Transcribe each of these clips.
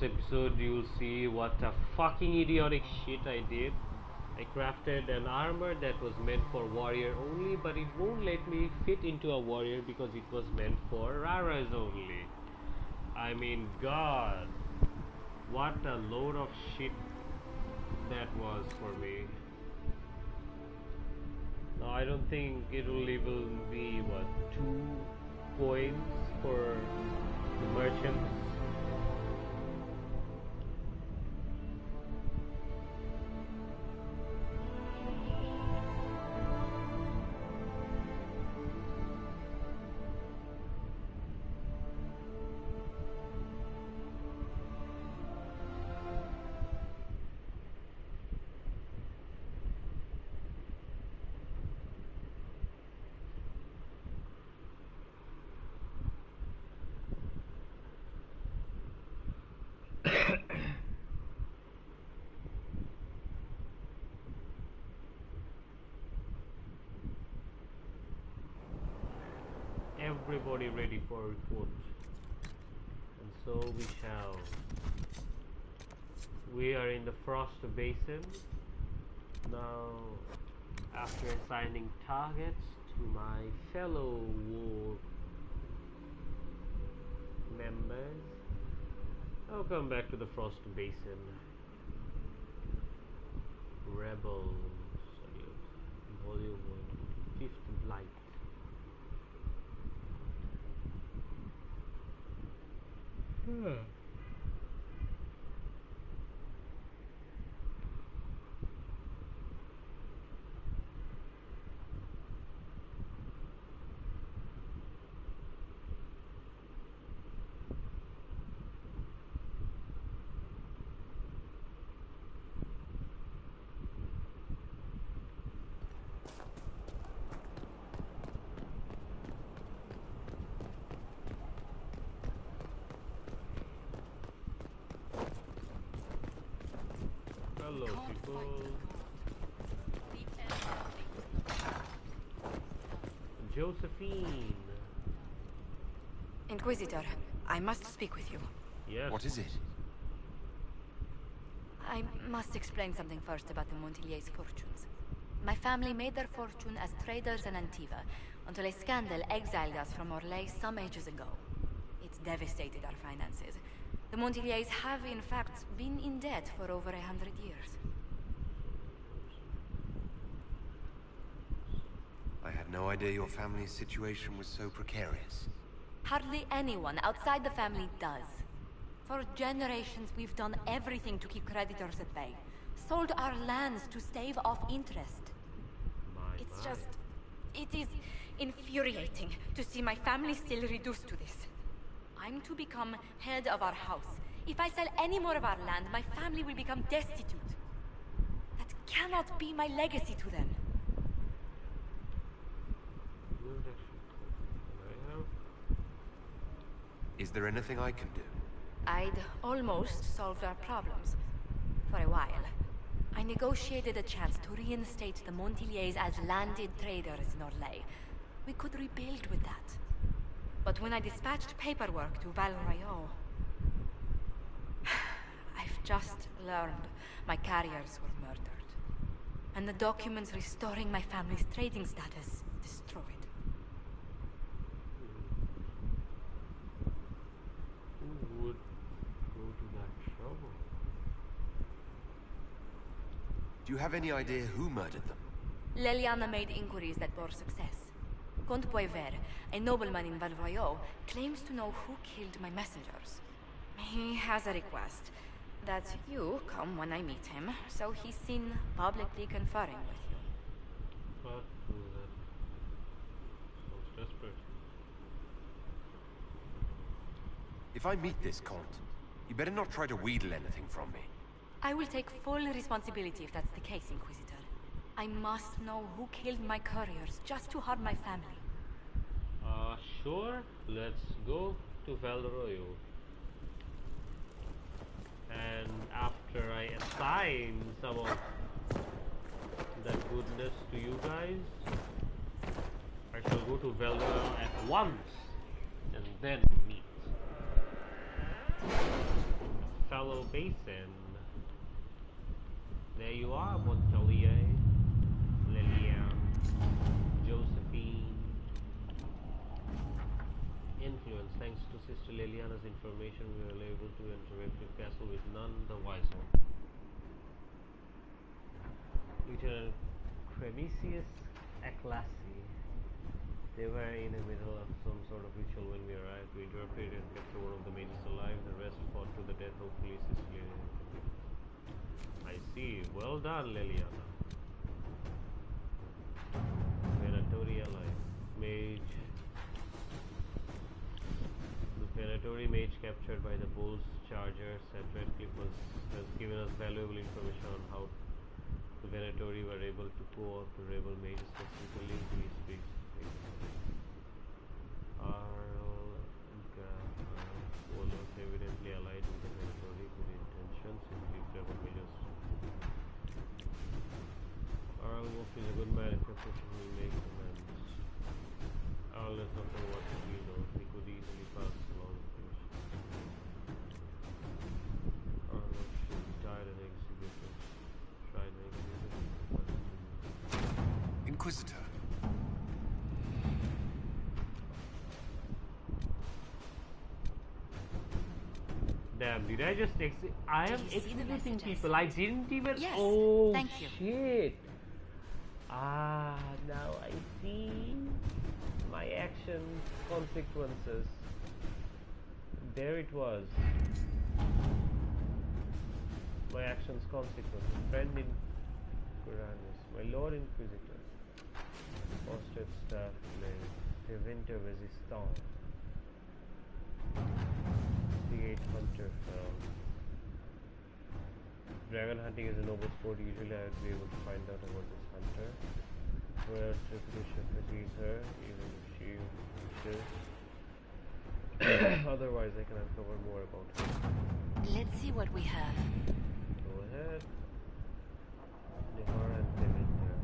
episode, you'll see what a fucking idiotic shit I did. I crafted an armor that was meant for warrior only, but it won't let me fit into a warrior because it was meant for raras only. I mean, God, what a load of shit that was for me. Now I don't think it will even be what, 2 coins for the merchants. Everybody ready for report, and so we shall. We are in the Frost Basin now. After assigning targets to my fellow war members, I'll come back to the Frost Basin. Rebel salute. Volume 1, Fifth Light. Hello, people. Josephine. Inquisitor, I must speak with you. Yes. What is it? I must explain something first about the Montilier's fortunes. My family made their fortune as traders in Antiva until a scandal exiled us from Orlais some ages ago. It devastated our finances. The Montilier's have, in fact, been in debt for over 100 years. I had no idea your family's situation was so precarious. Hardly anyone outside the family does. For generations, we've done everything to keep creditors at bay. Sold our lands to stave off interest. It is infuriating to see my family still reduced to this. I'm to become head of our house. If I sell any more of our land, my family will become destitute. That cannot be my legacy to them. Is there anything I can do? I'd almost solved our problems. For a while. I negotiated a chance to reinstate the Montiliers as landed traders in Orlais. We could rebuild with that. But when I dispatched paperwork to Val Royeaux, I've just learned my carriers were murdered. And the documents restoring my family's trading status destroyed. Who would go to that trouble? Do you have any idea who murdered them? Leliana made inquiries that bore success. Comte Poiver, a nobleman in Val Royeaux, claims to know who killed my messengers. He has a request that you come when I meet him, so he's seen publicly conferring with you. What was that? Sounds desperate. If I meet this Comte, you better not try to wheedle anything from me. I will take full responsibility if that's the case, Inquisitor. I must know who killed my couriers just to harm my family. Sure. Let's go to Val Royeaux. And after I assign some of that goodness to you guys, I shall go to Val Royeaux at once, and then meet Shallow Basin. There you are, Montpellier, Lillian, Josephine. Influence. Thanks to Sister Liliana's information, we were able to enter Redcliffe Castle with none the wiser. Lieutenant Cremisius Aclassi. They were in the middle of some sort of ritual when we arrived. We interrupted and captured one of the mages alive. The rest fought to the death. Hopefully, Sister Liliana. I see. Well done, Liliana. Venatori alive. Mage. The Venatori mage captured by the Bull's chargers at Redcliffe has given us valuable information on how the Venatori were able to co-opt the rebel mages. Technically, he speaks Arl was evidently allied with the Venatori. Good intentions. Simply rebel mages. Arl Wolf is a good man. If a person will make amends. Arl does not know what he knows. He could easily pass along information. Arl should be tried and executed. Tried and executed. Inquisitor. Damn, did I just I am executing people. I didn't even. Yes, oh thank you. shit. Ah, now I see my actions consequences. There it was. My actions consequences. Friend in Uranus. My Lord Inquisitor. Posted staff play. Winter resistance. The 8 hunter found. Dragon hunting is a noble sport. Usually I would be able to find out about this hunter. Where reputation precedes her, even if she wishes. Otherwise I can uncover more about her. Let's see what we have. Go ahead. Nihar and Devinter.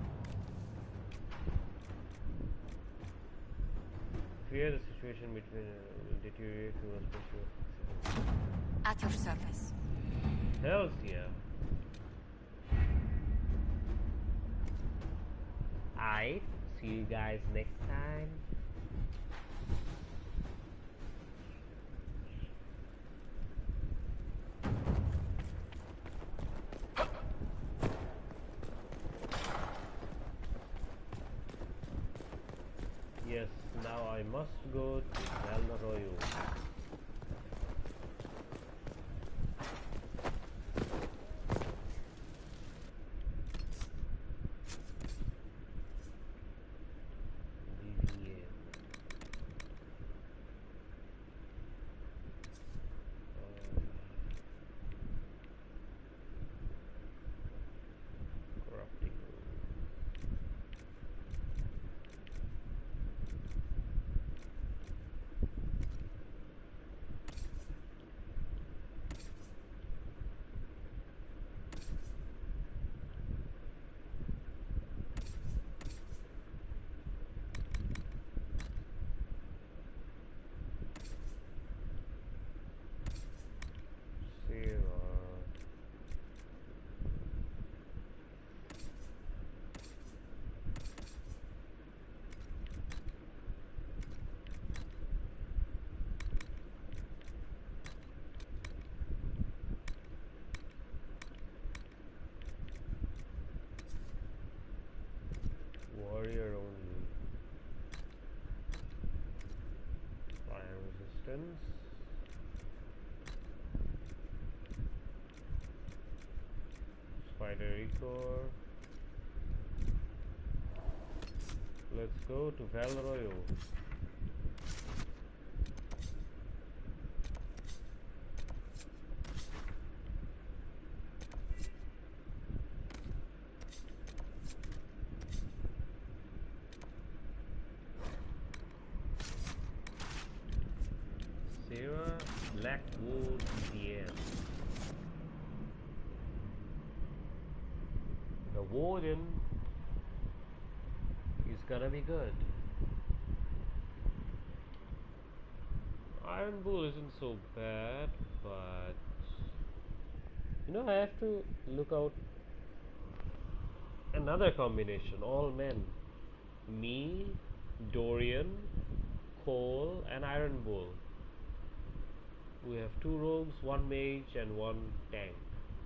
Fear the situation between deteriorate to a special. At your service. Hells yeah. I see you guys next time. Yes, now I must go to Valnaroyo. Warrior only. Fire resistance. Spider Icor. Let's go to Valroyo. Blackwood DM. The Warden is gonna be good. Iron Bull isn't so bad, but You know, I have to look out another combination. All men. Me, Dorian, Cole, and Iron Bull. We have 2 rogues, 1 mage, and 1 tank.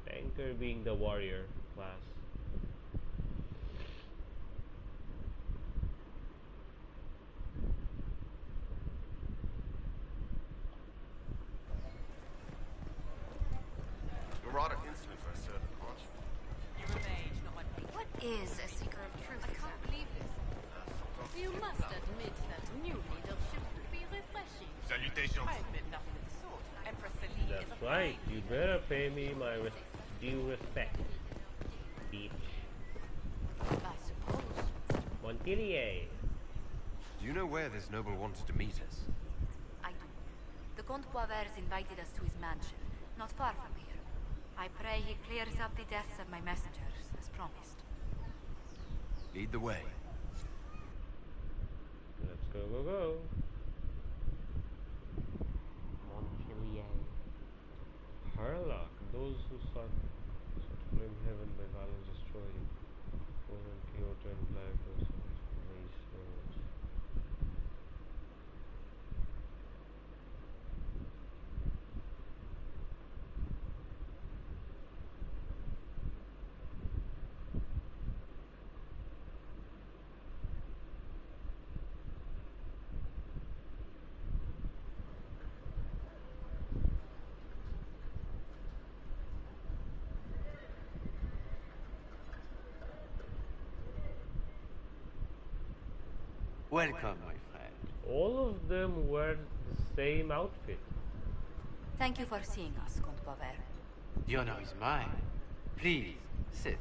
Tanker being the warrior class. You're rather insolent for a servant, aren't you? You're of age, not my place. What is a seeker of truth? I can't believe this. You must admit that new leadership would be refreshing. Salutations. I admit nothing of the sort. Empress Celine is That's a right. fine You better pay me my due respect, bitch. I suppose. Montpellier. Do you know where this noble wanted to meet us? I do. The Comte Poivers invited us to his mansion, not far from here. I pray he clears up the deaths of my messengers, as promised. Lead the way. Let's go. Montpellier. Harlock. Those who sought to claim heaven by violence destroyed it. Golden Kyoto and Black was race roads. Welcome, my friend. All of them wear the same outfit. Thank you for seeing us, Comte Poiver. The honor is mine. Please, sit.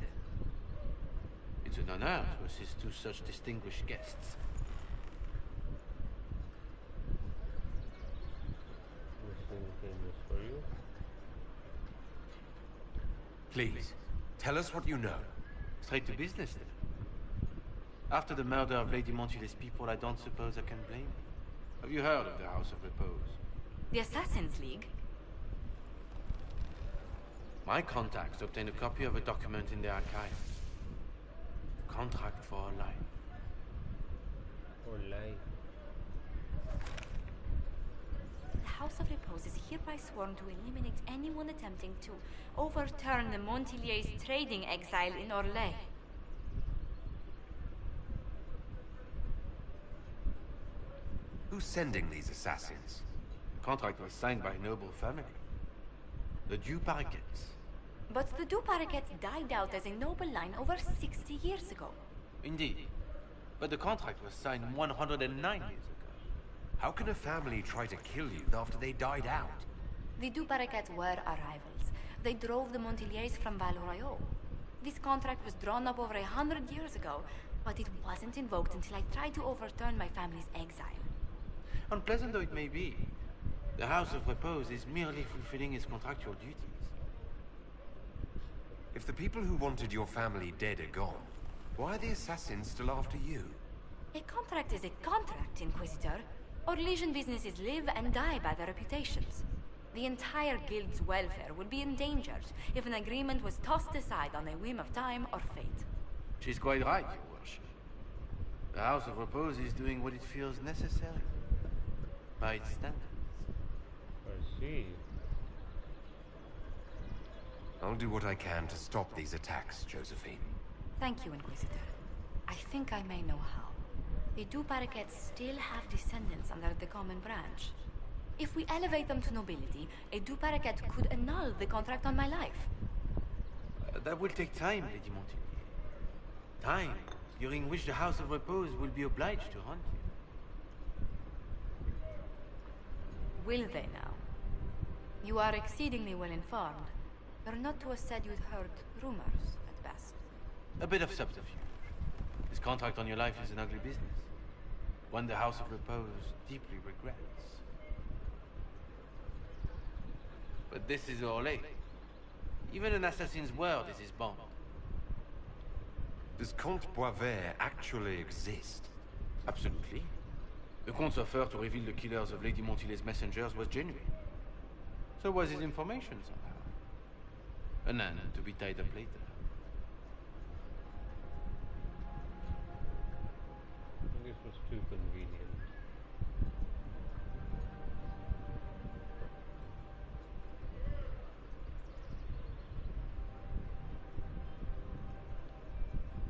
It's an honor to assist 2 such distinguished guests. This thing is for you. Please, tell us what you know. Straight to business, then. After the murder of Lady Montile's people, I don't suppose I can blame you. Have you heard of the House of Repose? The Assassin's League? My contacts obtained a copy of a document in the archives. A contract for a life. Or life. The House of Repose is hereby sworn to eliminate anyone attempting to overturn the Montilier's trading exile in Orlais. Who's sending these assassins? The contract was signed by a noble family. The Du Paraquets. But the Du Paraquets died out as a noble line over 60 years ago. Indeed. But the contract was signed 109 years ago. How can a family try to kill you after they died out? The Du Paraquets were our rivals. They drove the Montiliers from Val Royaux. This contract was drawn up over 100 years ago, but it wasn't invoked until I tried to overturn my family's exile. Unpleasant though it may be, the House of Repose is merely fulfilling its contractual duties. If the people who wanted your family dead are gone, why are the assassins still after you? A contract is a contract, Inquisitor. Orlesian businesses live and die by their reputations. The entire guild's welfare would be endangered if an agreement was tossed aside on a whim of time or fate. She's quite right, Your Worship. The House of Repose is doing what it feels necessary. By its standards. I see. I'll do what I can to stop these attacks, Josephine. Thank you, Inquisitor. I think I may know how. The Du Paraquets still have descendants under the common branch. If we elevate them to nobility, a Du Paraquet could annul the contract on my life. That will take time, Lady Montpellier. Time during which the House of Repose will be obliged to hunt you. Will they now? You are exceedingly well informed. You're not to have said you'd heard rumors, at best. A bit of subterfuge. This contract on your life is an ugly business. One the House of Repose deeply regrets. But this is Orlais. Even an assassin's word is his bond. Does Comte Poivert actually exist? Absolutely. The Comte's offer to reveal the killers of Lady Montile's messengers was genuine. So was his information somehow. An end to be tied up later. This was too convenient.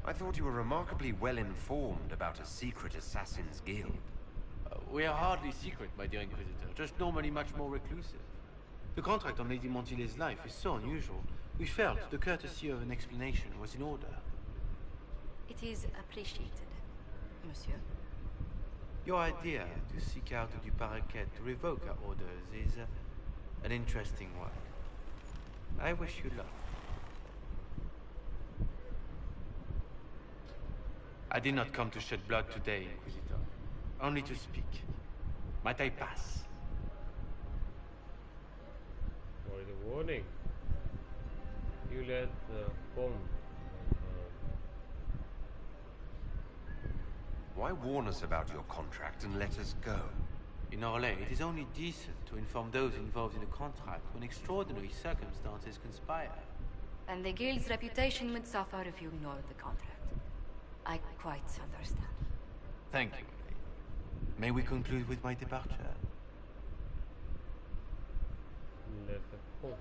I thought you were remarkably well informed about a secret assassin's guild. We are hardly secret, my dear Inquisitor, just normally much more reclusive. The contract on Lady Montily's life is so unusual, we felt the courtesy of an explanation was in order. It is appreciated, monsieur. Your idea to seek out du Paraquet to revoke our orders is an interesting one. I wish you luck. I did not come to shed blood today, Inquisitor. Only to speak. Might I pass? What is the warning? You let the bomb. Why warn us about your contract and let us go? In Orlais, it is only decent to inform those involved in the contract when extraordinary circumstances conspire. And the guild's reputation would suffer if you ignored the contract. I quite understand. Thank you. May we conclude with my departure? Let the bomb.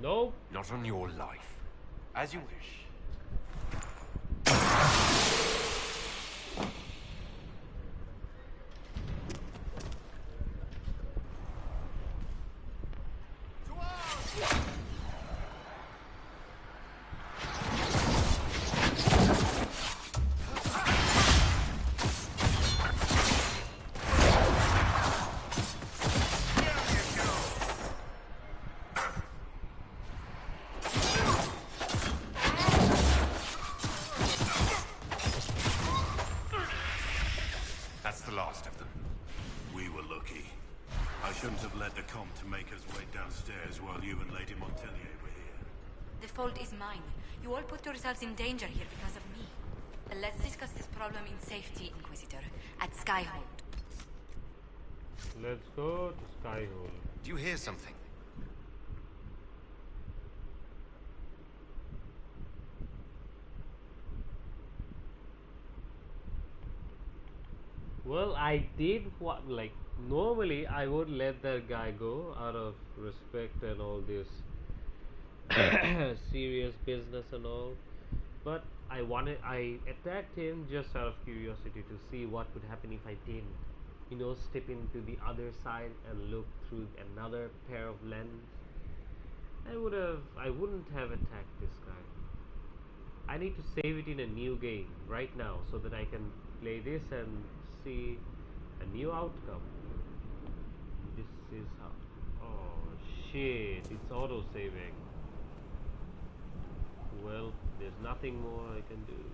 No. Not on your life. As you wish. That's the last of them. We were lucky. I shouldn't have let the comp to make us wait downstairs while you and Lady Montelier were here. The fault is mine. You all put yourselves in danger here because of me. Let's discuss this problem in safety, Inquisitor, at Skyhold. Let's go to Skyhold. Do you hear something? Well, I did what, like, normally I would let that guy go out of respect and all this serious business and all, but I attacked him just out of curiosity to see what would happen if I didn't, you know, step into the other side and look through another pair of lens. I wouldn't have attacked this guy. I need to save it in a new game right now so that I can play this and see a new outcome. This is how. Oh shit, it's auto saving. Well, there's nothing more I can do.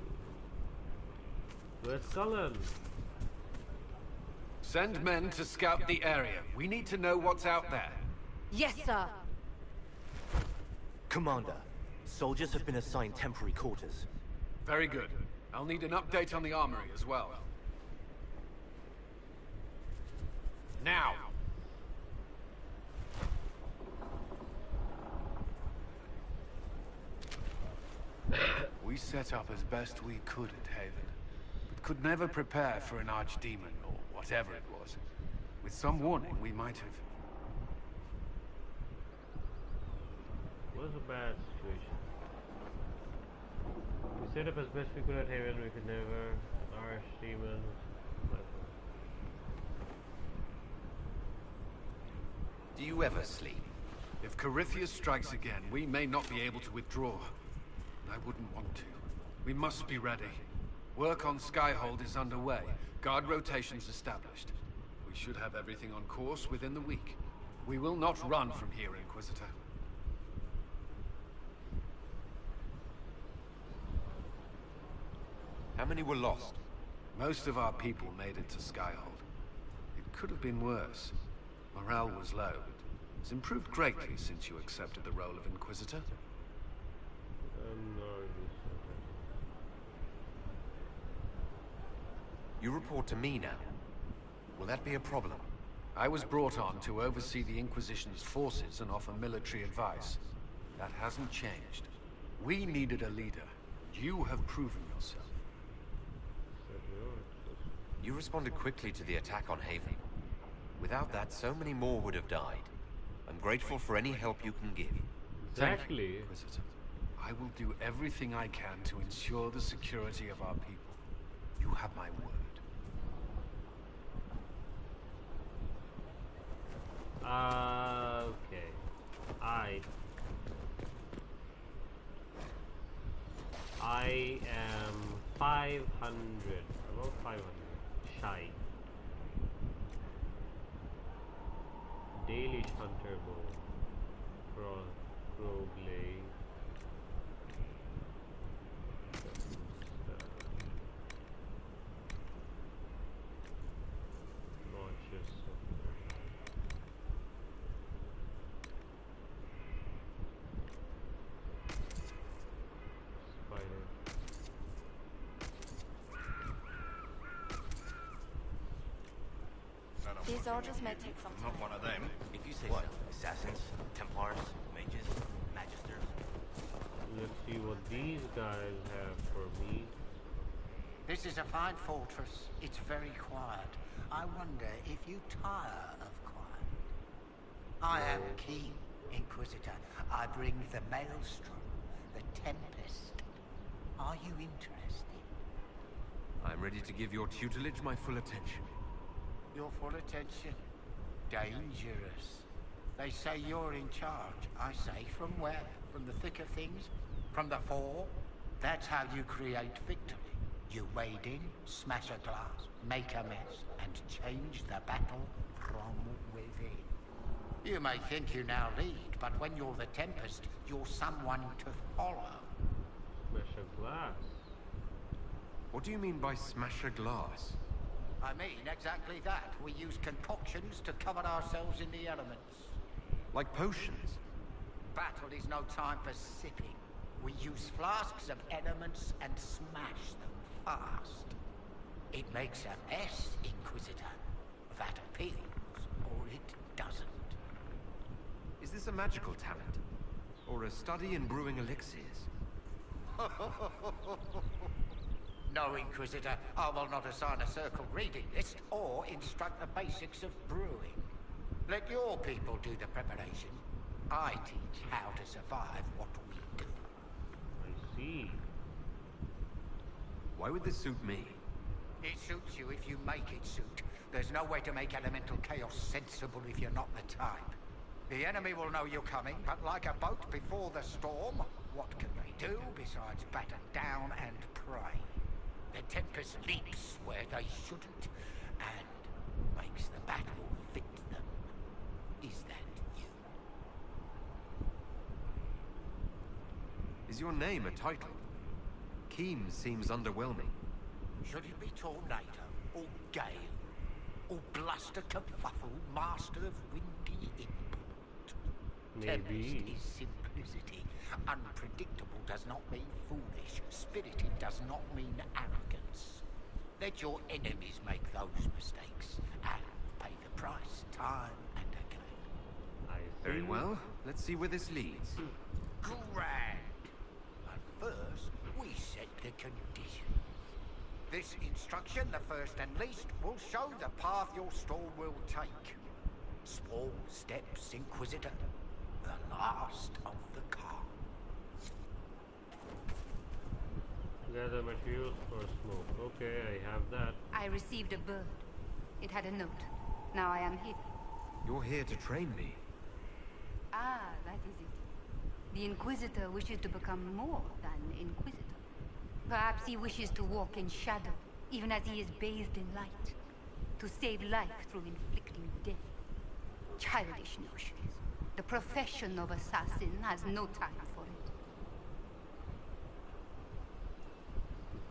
Where's Cullen? Send men to scout the area. We need to know what's out there. Yes, sir. Commander, soldiers have been assigned temporary quarters. Very good. I'll need an update on the armory as well. Now! We set up as best we could at Haven, but could never prepare for an archdemon, or whatever it was. With some warning, we might have... It was a bad situation. We set up as best we could at Haven, we could never. Archdemons. Do you ever sleep? If Corypheus strikes again, we may not be able to withdraw. I wouldn't want to. We must be ready. Work on Skyhold is underway. Guard rotations established. We should have everything on course within the week. We will not run from here, Inquisitor. How many were lost? Most of our people made it to Skyhold. It could have been worse. Morale was low, but it's improved greatly since you accepted the role of Inquisitor. You report to me now. Will that be a problem? I was brought on to oversee the Inquisition's forces and offer military advice. That hasn't changed. We needed a leader. You have proven yourself. You responded quickly to the attack on Haven. Without that, so many more would have died. I'm grateful for any help you can give. Exactly. Inquisitor. I will do everything I can to ensure the security of our people. You have my word. Okay. I am 500, about 500 shy. Daily Hunter Bow, Crow Blade. Notches. Spider. These orders may take some time. Not one of them. If you say so. Assassins, Templars, mages, magisters. Let's see what these guys have for me. This is a fine fortress. It's very quiet. I wonder if you tire of quiet. I am Keen, Inquisitor. I bring the Maelstrom, the Tempest. Are you interested? I'm ready to give your tutelage my full attention. Your full attention. Dangerous. They say you're in charge. I say from where? From the thick of things? From the fore? That's how you create victory. You wade in, smash a glass, make a mess, and change the battle from within. You may think you now lead, but when you're the Tempest, you're someone to follow. Smash a glass. What do you mean by smash a glass? I mean exactly that. We use concoctions to cover ourselves in the elements. Like potions? Battle is no time for sipping. We use flasks of elements and smash them fast. It makes a mess, Inquisitor. That appeals, or it doesn't. Is this a magical talent? Or a study in brewing elixirs? No, Inquisitor, I will not assign a circle reading list or instruct the basics of brewing. Let your people do the preparation. I teach how to survive what we do. I see. Why would this suit me? It suits you if you make it suit. There's no way to make elemental chaos sensible if you're not the type. The enemy will know you're coming, but like a boat before the storm, what can they do besides batten down and pray? The Tempest leaps where they shouldn't, and makes the battle fit them. Is that you? Is your name a title? Keen seems underwhelming. Should it be Tornado, or Gale, or Bluster Kerfuffle, Master of Windy Import? Maybe. Tempest is simplicity. Unpredictable does not mean foolish. Spirited does not mean arrogance. Let your enemies make those mistakes and pay the price time and again. I see. Very well. Let's see where this leads. Grand. But first, we set the conditions. This instruction, the first and least, will show the path your storm will take. Small steps, Inquisitor. The last of the cards. Gather materials for smoke. Okay, I have that. I received a bird. It had a note. Now I am here. You're here to train me. Ah, that is it. The Inquisitor wishes to become more than Inquisitor. Perhaps he wishes to walk in shadow, even as he is bathed in light. To save life through inflicting death. Childish notions. The profession of assassin has no time for it.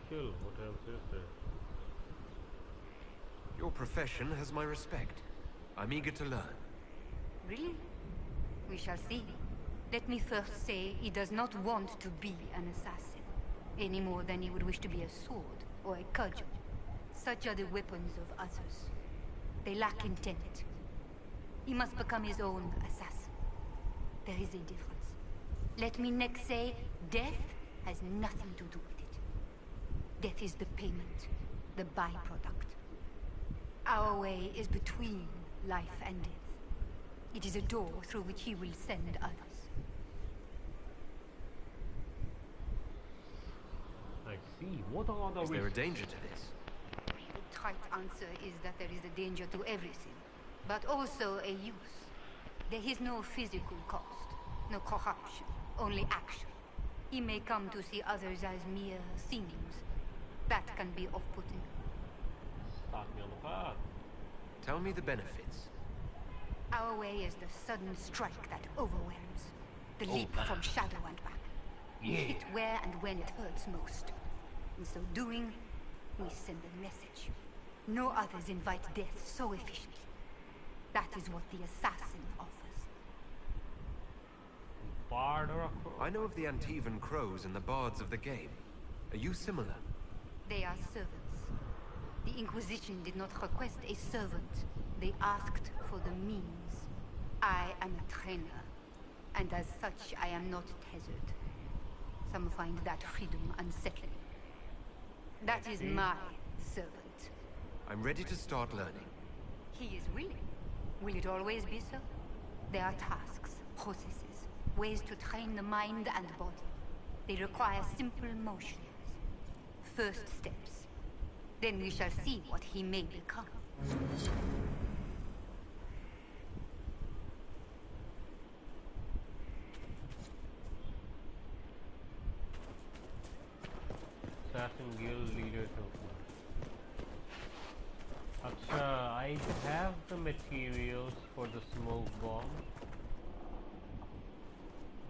Kill. What else is there? Your profession has my respect. I'm eager to learn. Really? We shall see. Let me first say he does not want to be an assassin, any more than he would wish to be a sword or a cudgel. Such are the weapons of others. They lack intent. He must become his own assassin. There is a difference. Let me next say, death has nothing to do with it. Death is the payment, the byproduct. Our way is between life and death. It is a door through which he will send others. I see. What are the Is there a risks? danger to this? The trite answer is that there is a danger to everything, but also a use. There is no physical cost, no corruption, only action. He may come to see others as mere things. That can be off-putting. Start me on the path. Tell me the benefits. Our way is the sudden strike that overwhelms. The Oh, leap man. from shadow and back. We Yeah. hit where and when it hurts most. In so doing, we send a message. No others invite death so efficiently. That is what the assassin offers. Bard or a crow? I know of the Antivan crows and the bards of the game. Are you similar? They are servants. The Inquisition did not request a servant. They asked for the means. I am a trainer, and as such I am not tethered. Some find that freedom unsettling. That is my servant. I'm ready to start learning. He is willing. Will it always be so? There are tasks, processes, ways to train the mind and body. They require simple motions. First steps. Then we shall see what he may become. Assassin Guild Leader token. Acha, I have the materials for the smoke bomb.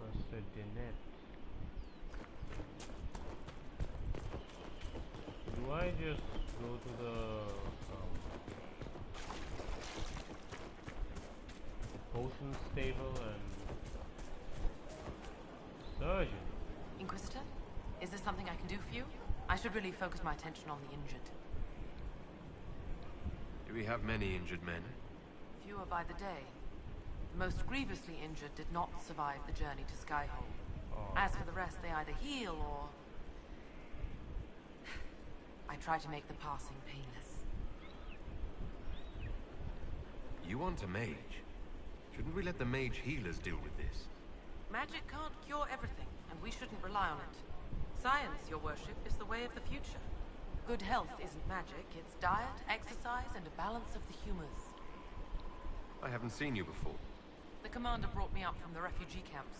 Rusted Dinette. Do I just go to the potion stable and surgeon? Inquisitor? Is there something I can do for you? I should really focus my attention on the injured. Do we have many injured men? Fewer by the day. The most grievously injured did not survive the journey to Skyhold. As for the rest, they either heal or... I try to make the passing painless. You want a mage? Shouldn't we let the mage healers deal with this? Magic can't cure everything, and we shouldn't rely on it. Science, your worship, is the way of the future. Good health isn't magic, it's diet, exercise, and a balance of the humors. I haven't seen you before. The commander brought me up from the refugee camps.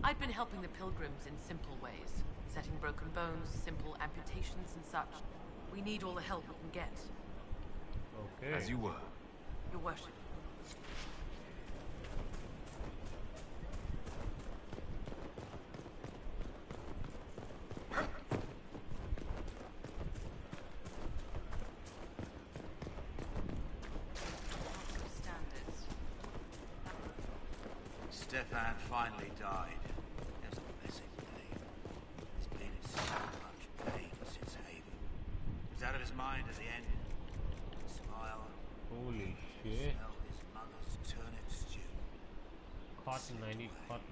I'd been helping the pilgrims in simple ways, setting broken bones, simple amputations and such. We need all the help we can get. Okay. As you were. Your worship. Stefan finally died. It was a blessing day. He's been in so much pain since Haven. He was out of his mind at the end. Smile. Holy shit. Smelled his mother's turnip stew. Cotton, I need cotton.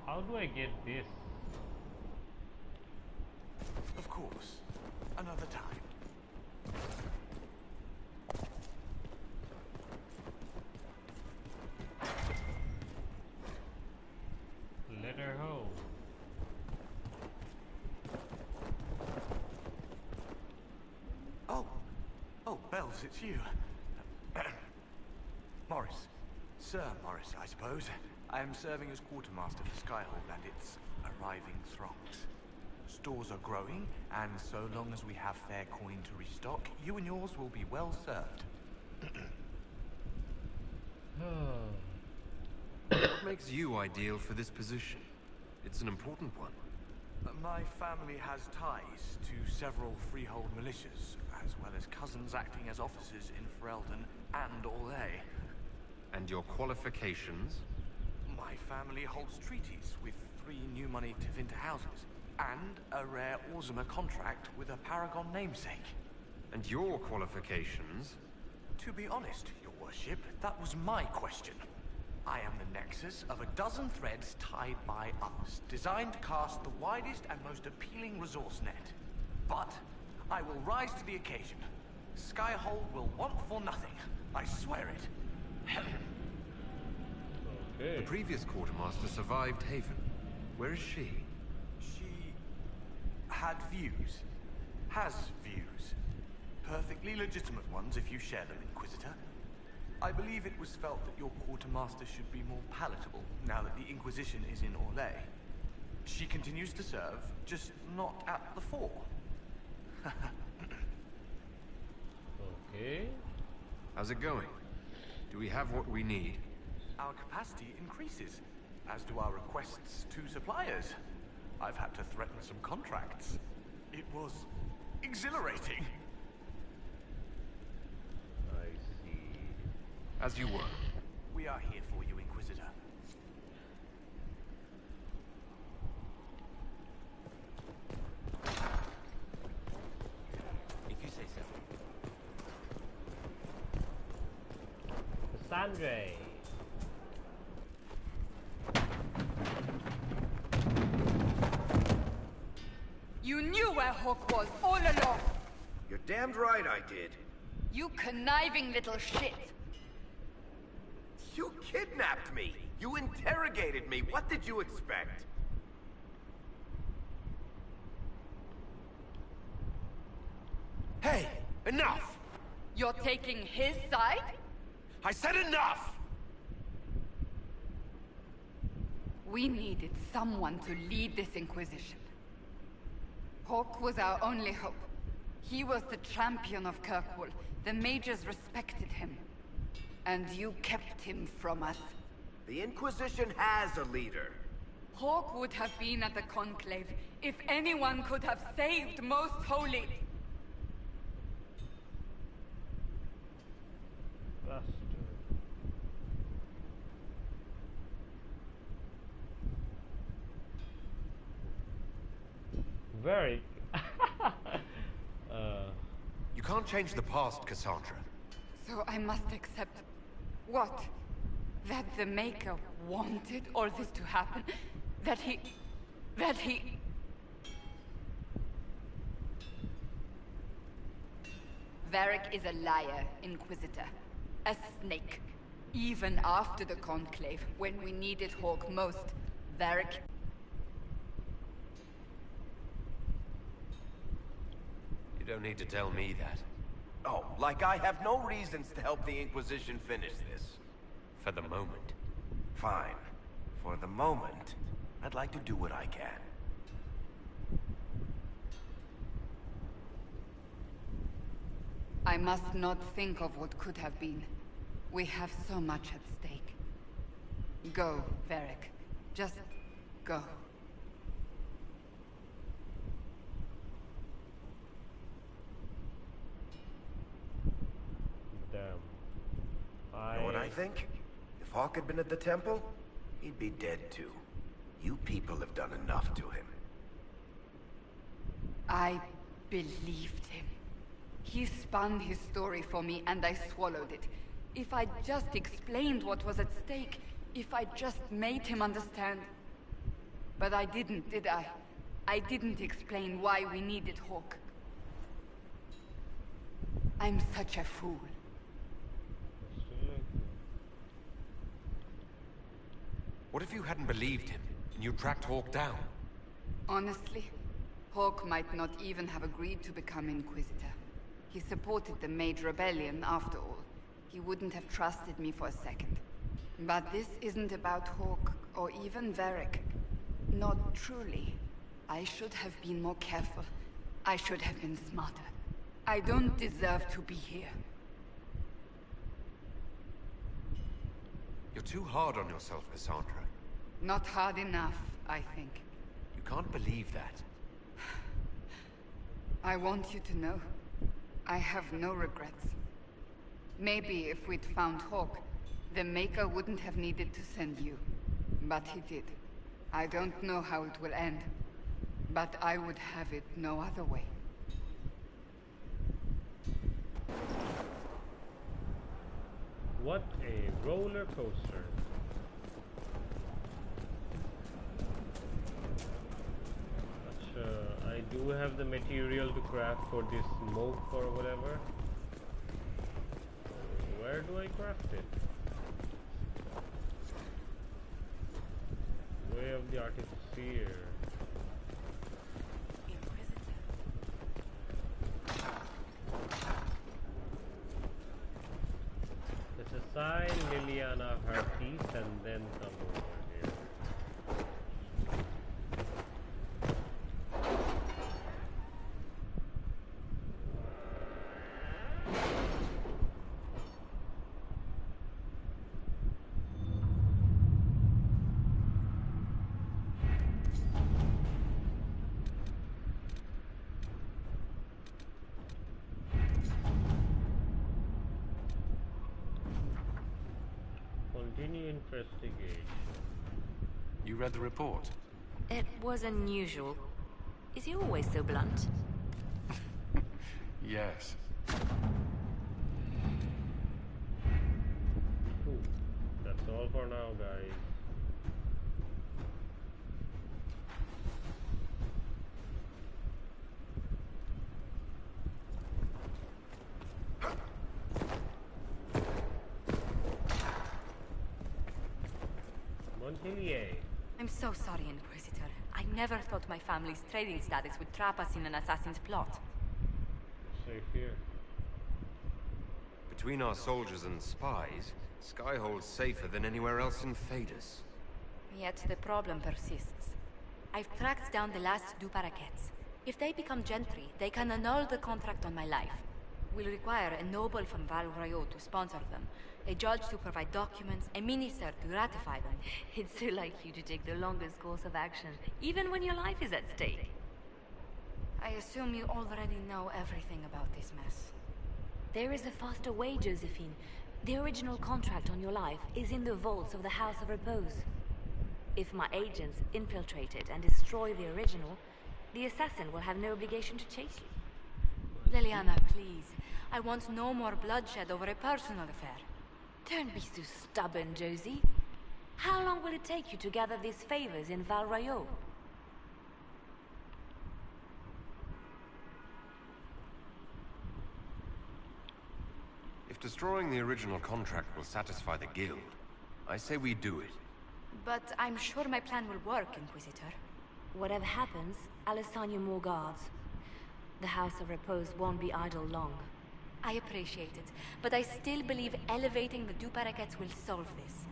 How do I get this? Of course. Another time. Let her ho. Oh, Bells, it's you. Morris. Sir Morris, I suppose. I am serving as quartermaster for Skyhold and its arriving throngs. Stores are growing, and so long as we have fair coin to restock, you and yours will be well served. What makes you ideal for this position? It's an important one. My family has ties to several freehold militias, as well as cousins acting as officers in Ferelden and Orlais. And your qualifications? My family holds treaties with 3 new money Tevinter houses, and a rare Orzuma contract with a Paragon namesake. And your qualifications? To be honest, your worship, that was my question. I am the nexus of a dozen threads tied by others, designed to cast the widest and most appealing resource net. But I will rise to the occasion. Skyhold will want for nothing. I swear it. The previous quartermaster survived Haven. Where is she? She had views. Has views. Perfectly legitimate ones if you share them, Inquisitor. I believe it was felt that your quartermaster should be more palatable now that the Inquisition is in Orlais. She continues to serve, just not at the fore. Okay. How's it going? Do we have what we need? Our capacity increases, as do our requests to suppliers. I've had to threaten some contracts. It was exhilarating. I see. As you were. We are here for you, Inquisitor. If you say so. Cassandra. You knew where Hawk was all along. You're damned right I did. You conniving little shit. You kidnapped me. You interrogated me. What did you expect? Hey, enough! You're taking his side? I said enough! We needed someone to lead this Inquisition. Hawk was our only hope. He was the champion of Kirkwall. The mages respected him. And you kept him from us. The Inquisition has a leader. Hawk would have been at the Conclave if anyone could have saved Most Holy. Bastard. Very. You can't change the past, Cassandra. So I must accept... what? That the Maker wanted all this to happen? That he... Varric is a liar, Inquisitor. A snake. Even after the Conclave, when we needed Hawk most, Varric... You don't need to tell me that. Oh, like I have no reasons to help the Inquisition finish this. For the moment. Fine. For the moment, I'd like to do what I can. I must not think of what could have been. We have so much at stake. Go, Varric. Just go. Damn. You know what I think? If Hawk had been at the temple, he'd be dead too. You people have done enough to him. I believed him. He spun his story for me and I swallowed it. If I just explained what was at stake, if I just made him understand. But I didn't, did I? I didn't explain why we needed Hawk. I'm such a fool. What if you hadn't believed him, and you tracked Hawk down? Honestly, Hawk might not even have agreed to become Inquisitor. He supported the Mage Rebellion, after all. He wouldn't have trusted me for a second. But this isn't about Hawk, or even Varric. Not truly. I should have been more careful. I should have been smarter. I don't deserve to be here. You're too hard on yourself, Cassandra. Not hard enough, I think. You can't believe that. I want you to know, I have no regrets. Maybe if we'd found Hawk, the Maker wouldn't have needed to send you. But he did. I don't know how it will end, but I would have it no other way. What a roller coaster. I do have the material to craft for this smoke or whatever. Where do I craft it? Way of the artificer. Let's assign Liliana her piece and then come over here. Continue investigation. You read the report? It was unusual. Is he always so blunt? Yes. Ooh, that's all for now, guys. Montpellier. I'm so sorry, Inquisitor. I never thought my family's trading status would trap us in an assassin's plot. Safe here. Between our soldiers and spies, Skyhold's safer than anywhere else in Phaedus. Yet the problem persists. I've tracked down the last du Paraquets. If they become gentry, they can annul the contract on my life. We'll require a noble from Val Royaux to sponsor them, a judge to provide documents, a minister to ratify them. It's so like you to take the longest course of action, even when your life is at stake. I assume you already know everything about this mess. There is a faster way, Josephine. The original contract on your life is in the vaults of the House of Repose. If my agents infiltrate it and destroy the original, the assassin will have no obligation to chase you. Liliana, please. I want no more bloodshed over a personal affair. Don't be so stubborn, Josie. How long will it take you to gather these favors in Val Royaux? If destroying the original contract will satisfy the guild, I say we do it. But I'm sure my plan will work, Inquisitor. Whatever happens, I'll assign you more guards. The House of Repose won't be idle long. I appreciate it, but I still believe elevating the du Paraquets will solve this.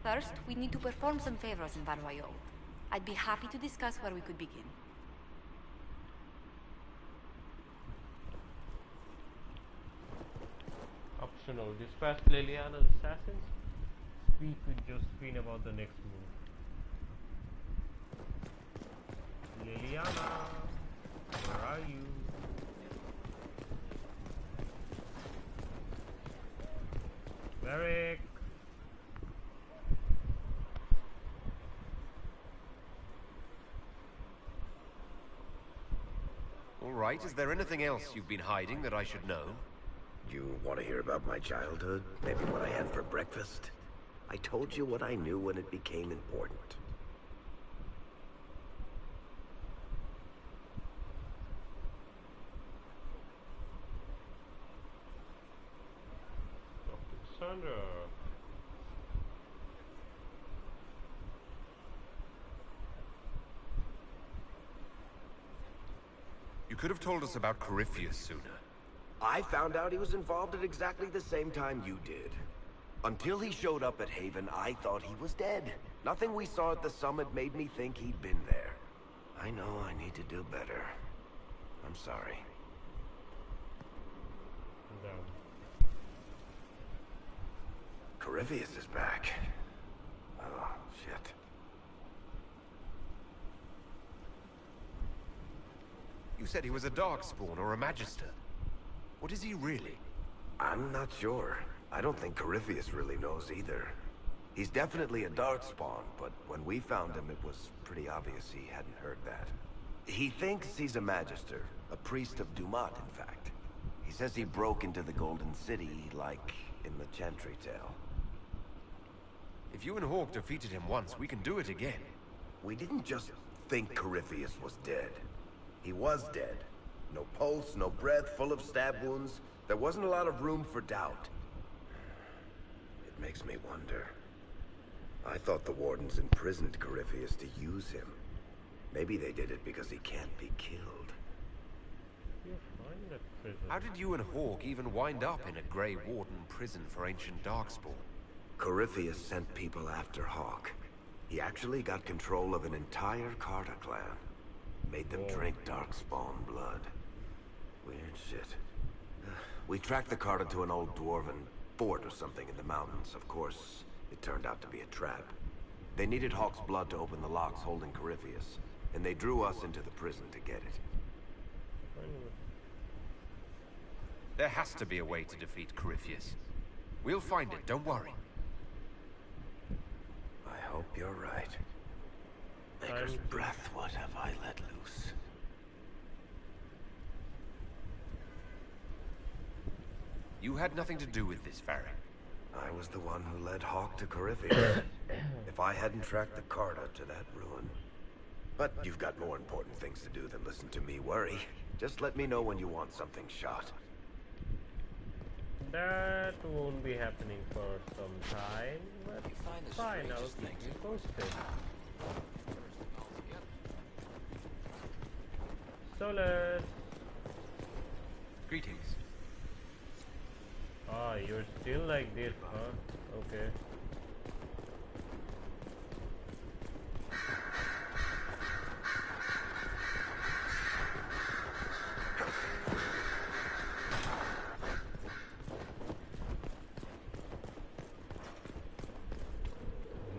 First, we need to perform some favors in Val Royaux. I'd be happy to discuss where we could begin. Optional. Dispatch Liliana's assassins. Speak with Josephine about the next move. Liliana, where are you? Merrick. All right, is there anything else you've been hiding that I should know? You want to hear about my childhood? Maybe what I had for breakfast? I told you what I knew when it became important. Sandra. You could have told us about Corypheus sooner. I found out he was involved at exactly the same time you did. Until he showed up at Haven, I thought he was dead. Nothing we saw at the summit made me think he'd been there. I know I need to do better. I'm sorry. No. Corypheus is back. Oh, shit. You said he was a Darkspawn or a Magister. What is he really? I'm not sure. I don't think Corypheus really knows either. He's definitely a darkspawn, but when we found him, it was pretty obvious he hadn't heard that. He thinks he's a magister, a priest of Dumat, in fact. He says he broke into the Golden City, like in the Chantry tale. If you and Hawk defeated him once, we can do it again. We didn't just think Corypheus was dead. He was dead. No pulse, no breath, full of stab wounds. There wasn't a lot of room for doubt. It makes me wonder. I thought the Wardens imprisoned Corypheus to use him. Maybe they did it because he can't be killed. How did you and Hawk even wind up in a Grey Warden prison for ancient Darkspawn? Corypheus sent people after Hawk. He actually got control of an entire Carta clan. Made them drink Darkspawn blood. Weird shit. We tracked the Carta to an old dwarven fort or something in the mountains. Of course, it turned out to be a trap. They needed Hawk's blood to open the locks holding Corypheus, and they drew us into the prison to get it. There has to be a way to defeat Corypheus. We'll find it, don't worry. I hope you're right. Maker's breath, what have I let loose? You had nothing to do with this, Varric. I was the one who led Hawk to Corypheus. If I hadn't tracked the Carta to that ruin. But you've got more important things to do than listen to me worry. Just let me know when you want something shot. That won't be happening for some time, but fine, I'll keep you posted. Solus! Greetings. Ah, you're still like this, huh? Okay.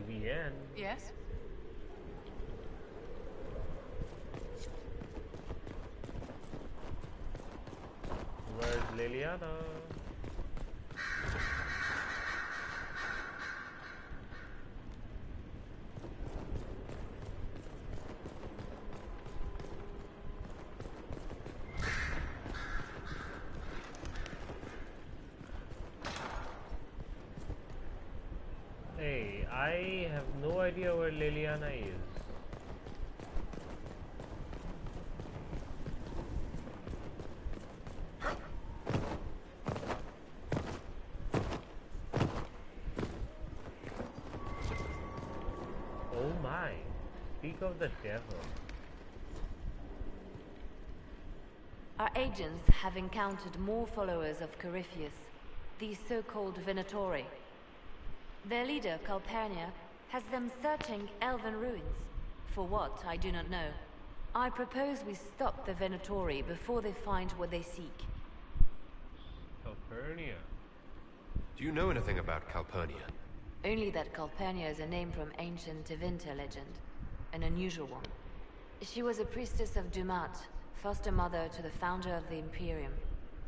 Vivienne. Yes? Where's Liliana? Hey, I have no idea where Liliana is. Oh my, speak of the devil. Our agents have encountered more followers of Corypheus, these so-called Venatori. Their leader, Calpurnia, has them searching elven ruins. For what, I do not know. I propose we stop the Venatori before they find what they seek. Calpurnia. Do you know anything about Calpurnia? Only that Calpurnia is a name from ancient Tevinter legend. An unusual one. She was a priestess of Dumat, foster mother to the founder of the Imperium.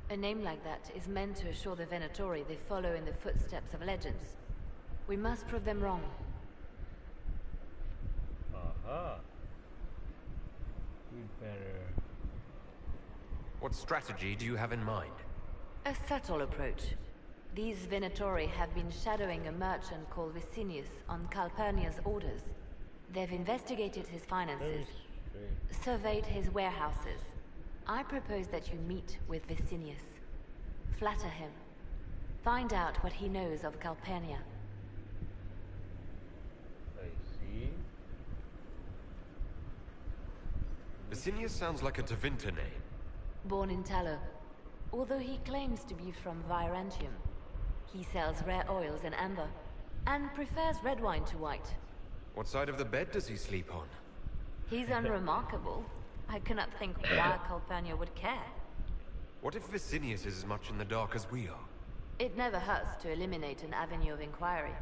A name like that is meant to assure the Venatori they follow in the footsteps of legends. We must prove them wrong. Aha. We'd better... What strategy do you have in mind? A subtle approach. These Venatori have been shadowing a merchant called Vicinius on Calpurnia's orders. They've investigated his finances, surveyed his warehouses. I propose that you meet with Vicinius. Flatter him. Find out what he knows of Calpurnia. Vicinius sounds like a Tevinter name. Born in Tallow, although he claims to be from Virantium. He sells rare oils and amber, and prefers red wine to white. What side of the bed does he sleep on? He's unremarkable. I cannot think why Calpurnia would care. What if Vicinius is as much in the dark as we are? It never hurts to eliminate an avenue of inquiry.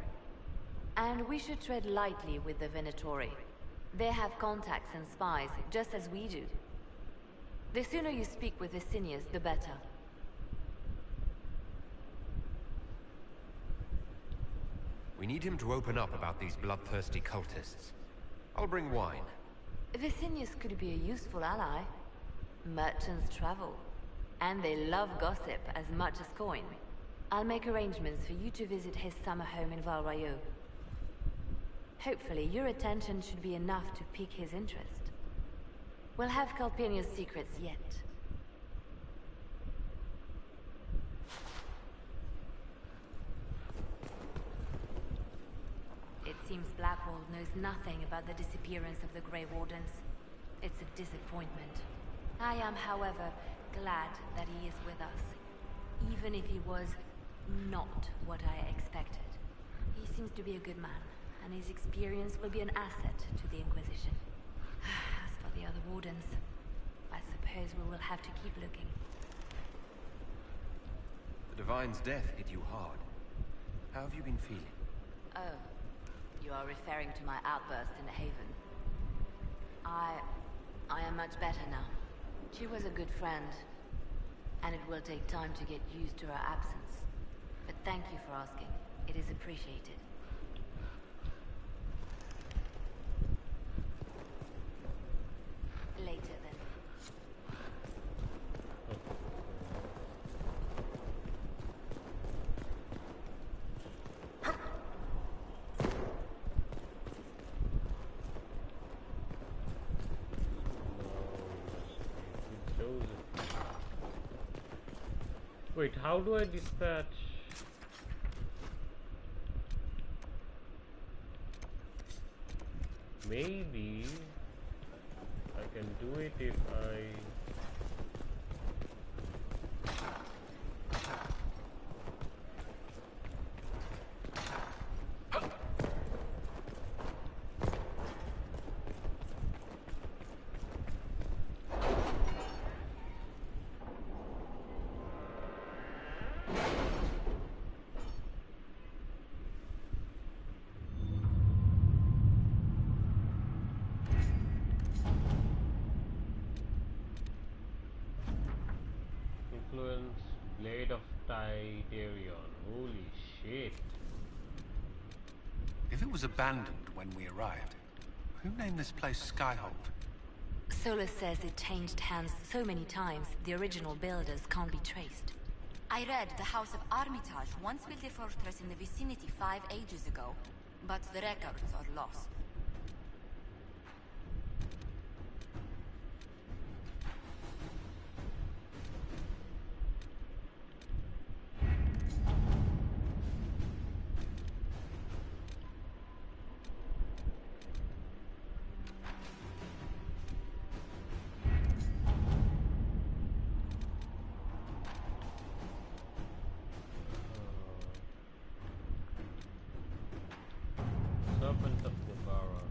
And we should tread lightly with the Venatori. They have contacts and spies, just as we do. The sooner you speak with Vicinius, the better. We need him to open up about these bloodthirsty cultists. I'll bring wine. Vicinius could be a useful ally. Merchants travel, and they love gossip as much as coin. I'll make arrangements for you to visit his summer home in Val Royeaux. Hopefully, your attention should be enough to pique his interest. We'll have Calpurnia's secrets yet. It seems Blackwall knows nothing about the disappearance of the Grey Wardens. It's a disappointment. I am, however, glad that he is with us, even if he was not what I expected. He seems to be a good man, and his experience will be an asset to the Inquisition. As for the other Wardens, I suppose we will have to keep looking. The Divine's death hit you hard. How have you been feeling? Oh, you are referring to my outburst in the Haven. I am much better now. She was a good friend, and it will take time to get used to her absence. But thank you for asking. It is appreciated. Later then. Wait, how do I dispatch? Maybe I can do it if I... Blade of Tidarion. Holy shit. If it was abandoned when we arrived, who named this place Skyhold? Solus says it changed hands so many times, the original builders can't be traced. I read the House of Armitage once built a fortress in the vicinity 5 ages ago, but the records are lost. Serpent of Nibara.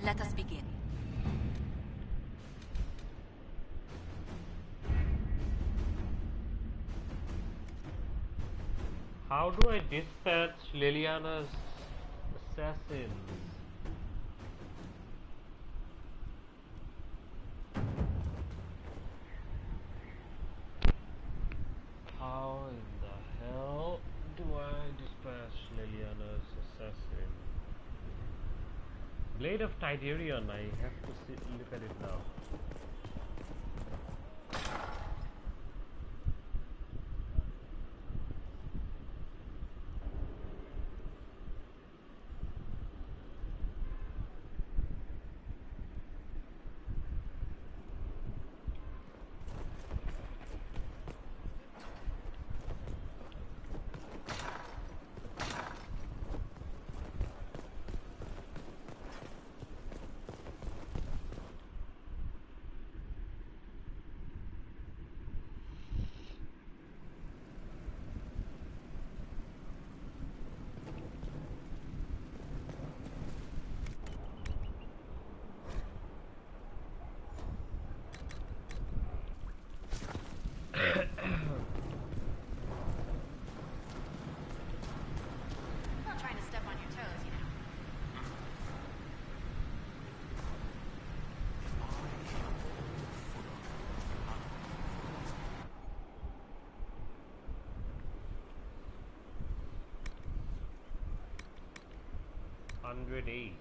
Let us begin. How do I dispatch Liliana's assassins? How in the hell do I dispatch Liliana's assassin? Blade of Tidarion, I have to look at it now. 108.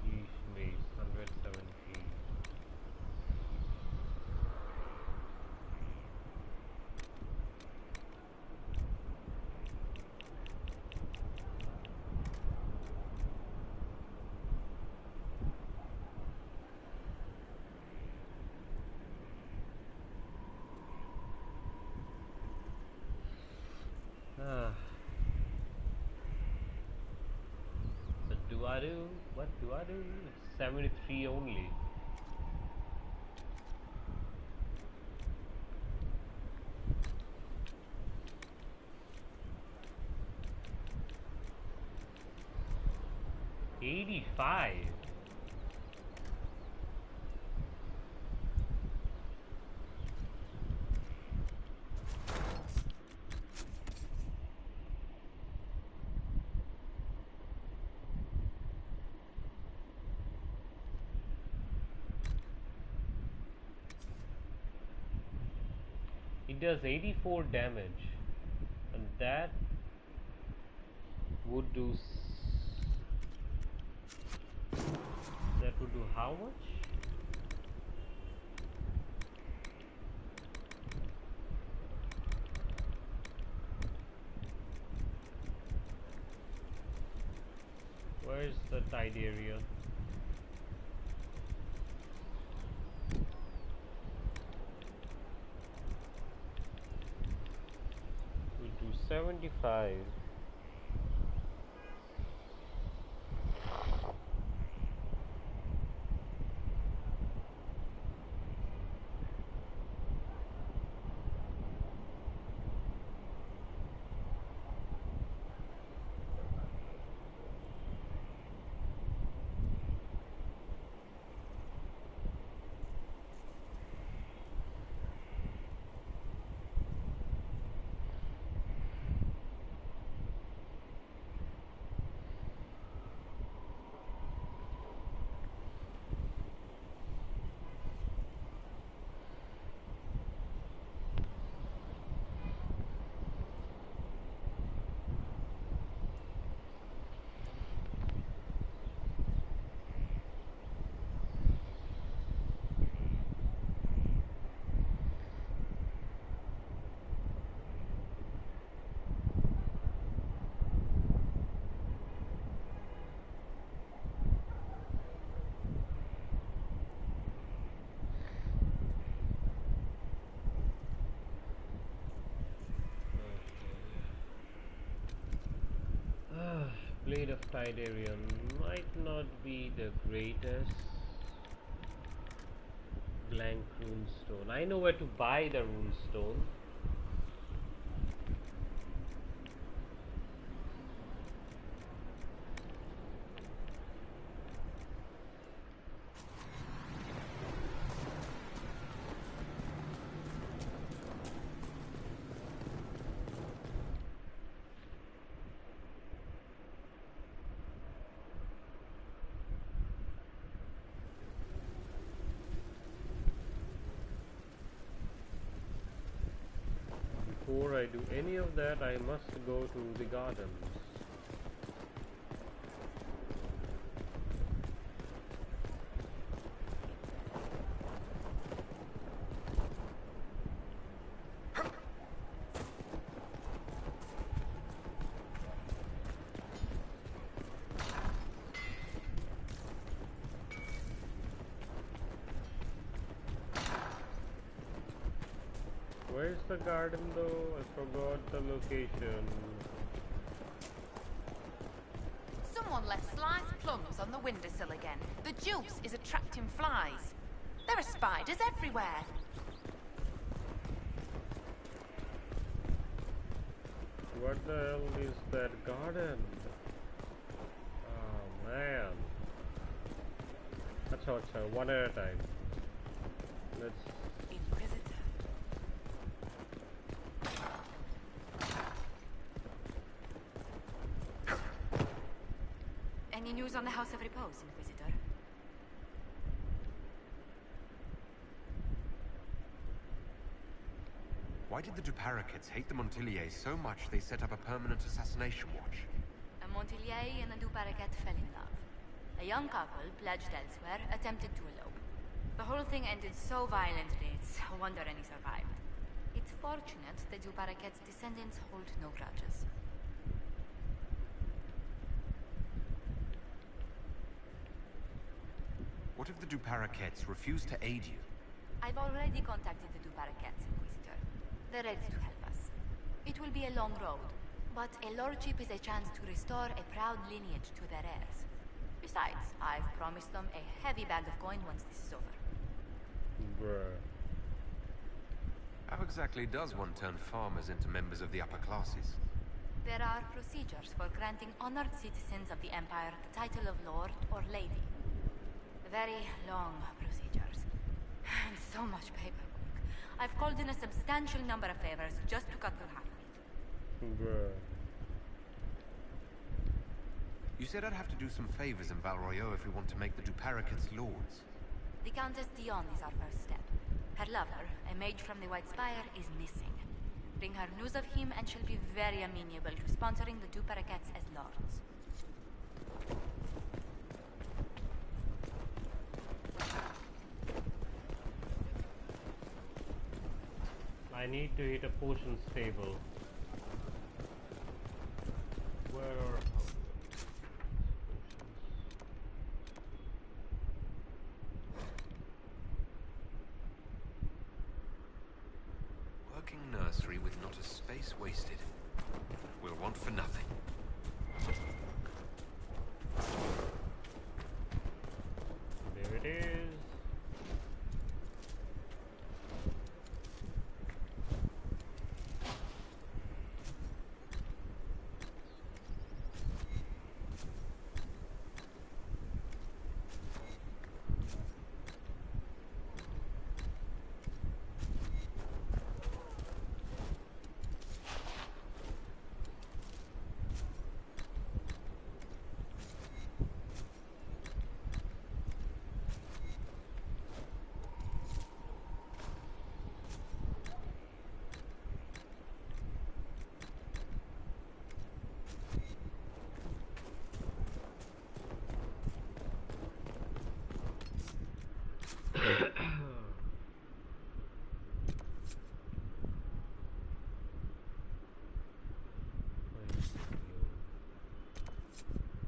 Yeesh, mate, 170. What do I do? It's 73 only. $85. It does 84 damage, and that would do how much? Where's the tide area? We do 75. Blade of Tidarium might not be the greatest. Blank runestone. I know where to buy the runestone. Before I do any of that, I must go to the gardens. Where's the garden though? I forgot the location. Someone left sliced plums on the windowsill again. The juice is attracting flies. There are spiders everywhere. What the hell is that garden? Oh man. Acha, one at a time. Let's... Any news on the House of Repose, Inquisitor? Why did the Duparaquets hate the Montiliers so much they set up a permanent assassination watch? A Montilier and a Duparaquet fell in love. A young couple, pledged elsewhere, attempted to elope. The whole thing ended so violently, it's a wonder any survived. It's fortunate the Duparaquet's descendants hold no grudges. What if the Duparaquets refuse to aid you? I've already contacted the Duparaquets, Inquisitor. They're ready to help us. It will be a long road, but a lordship is a chance to restore a proud lineage to their heirs. Besides, I've promised them a heavy bag of coin once this is over. Bruh. How exactly does one turn farmers into members of the upper classes? There are procedures for granting honored citizens of the Empire the title of Lord or Lady. Very long procedures. And so much paperwork. I've called in a substantial number of favors just to cut through half of it. Bruh. You said I'd have to do some favors in Val Royeaux if we want to make the Duparaquets lords. The Countess Dion is our first step. Her lover, a mage from the White Spire, is missing. Bring her news of him and she'll be very amenable to sponsoring the Duparaquets as lords. I need to hit a potion stable. Where are Working nursery with not a space wasted. We'll want for nothing. there it is.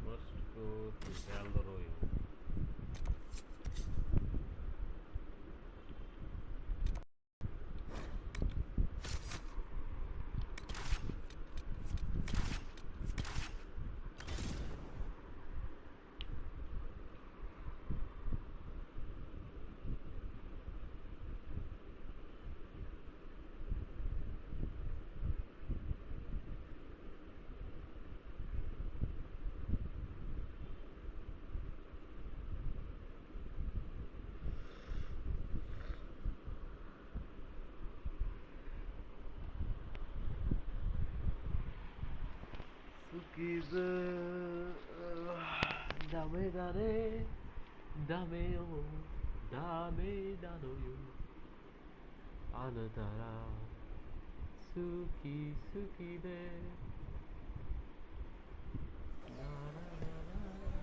Must go to Val Royeaux. Cookies, dame, dame, dame, oh, dame, dano, yo. Anatara, Suki, Suki, de. Na, na, na, na.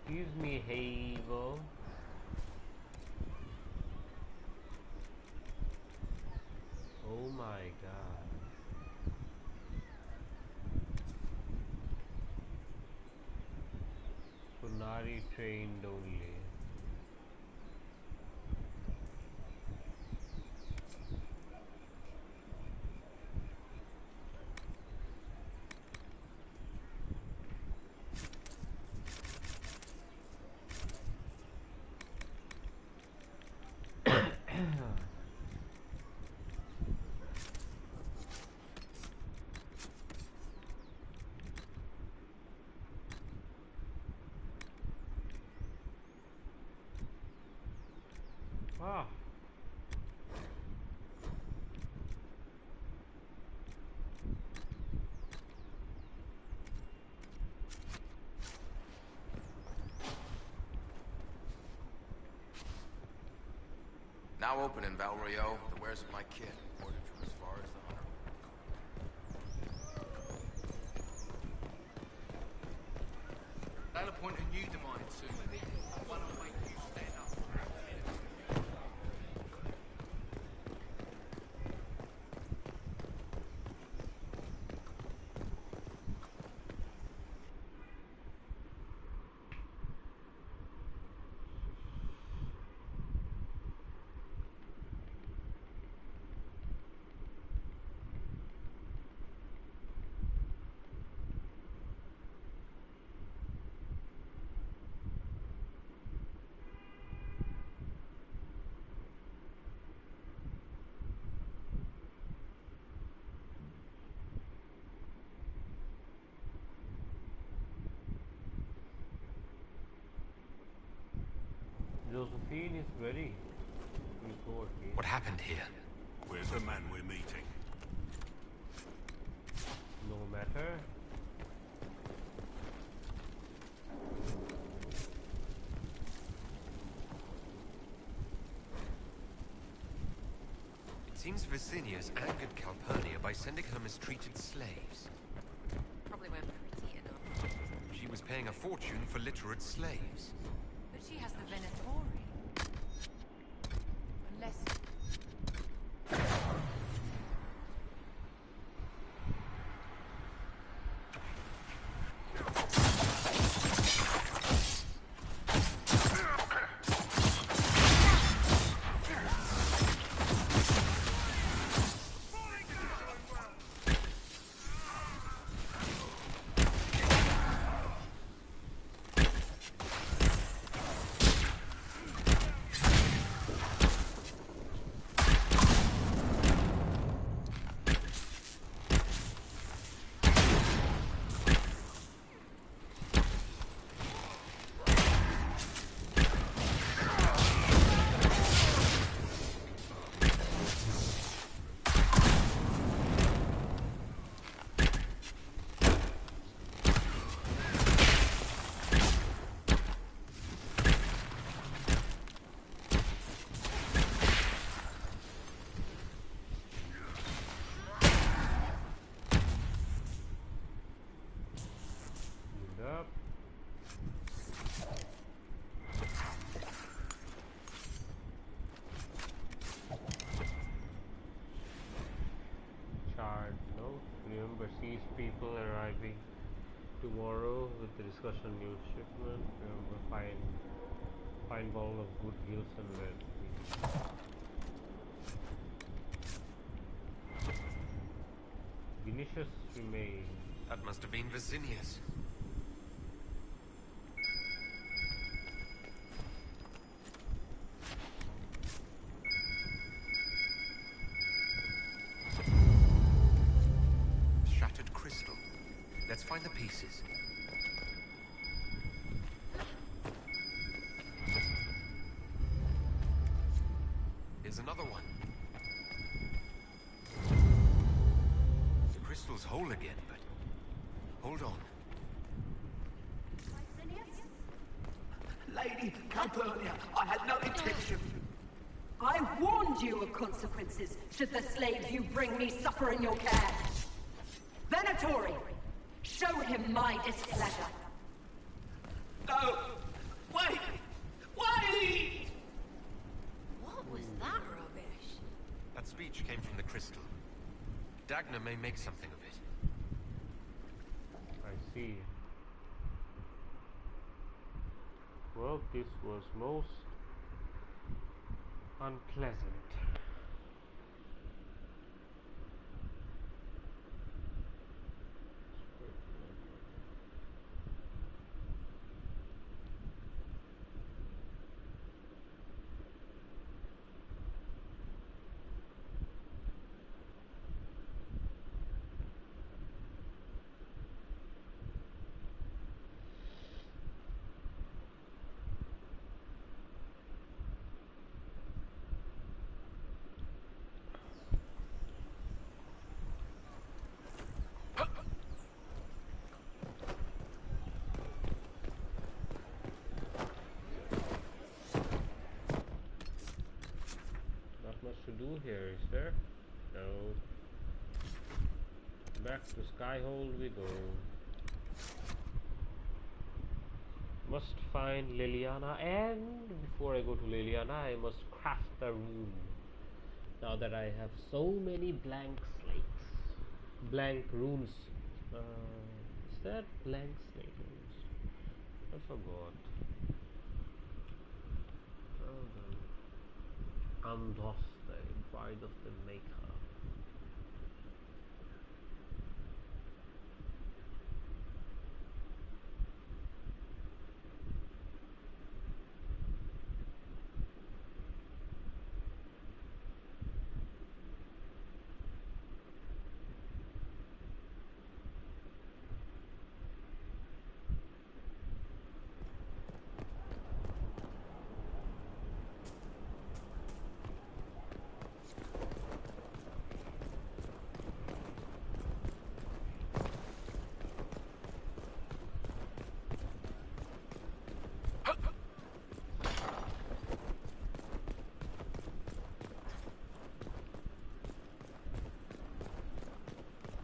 Excuse me, Havo. Oh my god. Punari trained only. Ah. Now open in Valrio. The wares of my kit, ordered from as far as the hunter. They'll appoint a new divine soon. One will make you stand up. Josephine is ready. Report me. What happened here? Where's the man we're meeting? No matter. It seems Vicinius angered Calpurnia by sending her mistreated slaves. Probably weren't pretty enough. She was paying a fortune for literate slaves. But she has the Venatori. Unless... Sees people arriving tomorrow with the discussion news shipment. Remember, fine ball of good heels and red. Vinicius remain. That must have been Vicinius. Let's find the pieces. Here's another one. The crystal's whole again, but hold on. Lady Calpurnia, I had no intention. I warned you of consequences should the slaves you bring me suffer in your care. Venatori! Show him my displeasure. No! Wait! Wait! What was that rubbish? That speech came from the crystal. Dagna may make something of it. I see. Well, this was most unpleasant. not much to do here, is there? No. Back to Skyhold we go. Must find Liliana, and before I go to Liliana, I must craft a rune. Now that I have so many blank slates, blank runes. Is that blank slate runes? I forgot. Andoste, Bride of the Maker.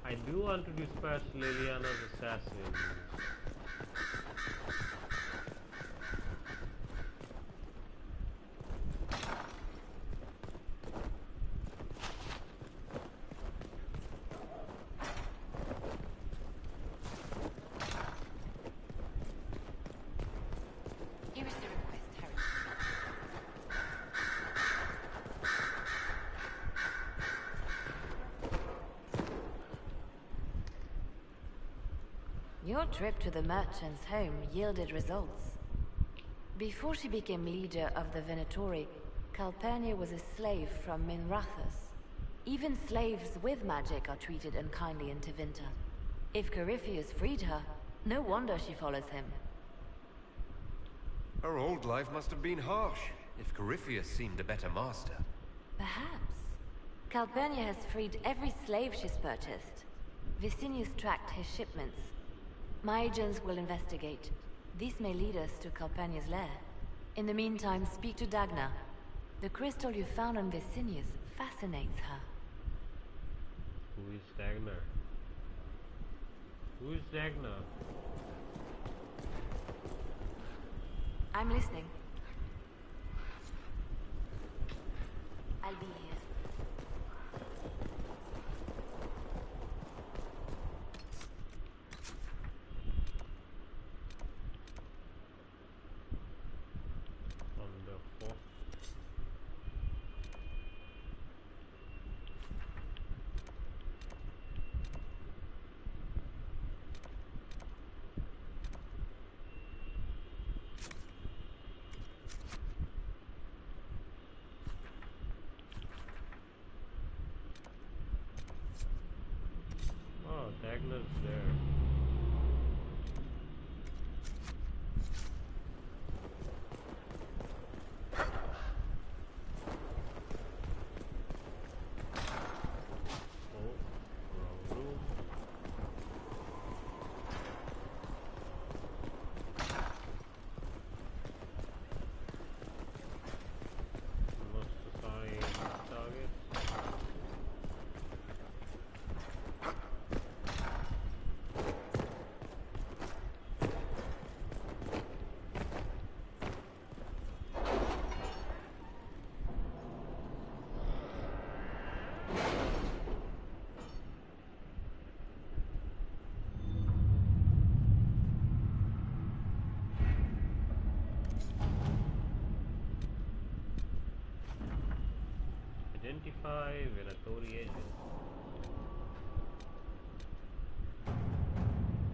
I do want to dispatch Liliana's assassins. Here is the request, Harry. Your trip to the merchant's home yielded results. Before she became leader of the Venatori, Calpurnia was a slave from Minrathous. Even slaves with magic are treated unkindly in Tevinter. If Corypheus freed her, no wonder she follows him. Her old life must have been harsh, if Corypheus seemed a better master. Perhaps. Calpurnia has freed every slave she's purchased. Vicinius tracked his shipments. My agents will investigate. This may lead us to Calpurnia's lair. In the meantime, speak to Dagna. The crystal you found on Vicinius fascinates her. Who is Dagna? Who is Dagna? I'm listening. I'll be here. Dagna's there. Identify Venatori agent.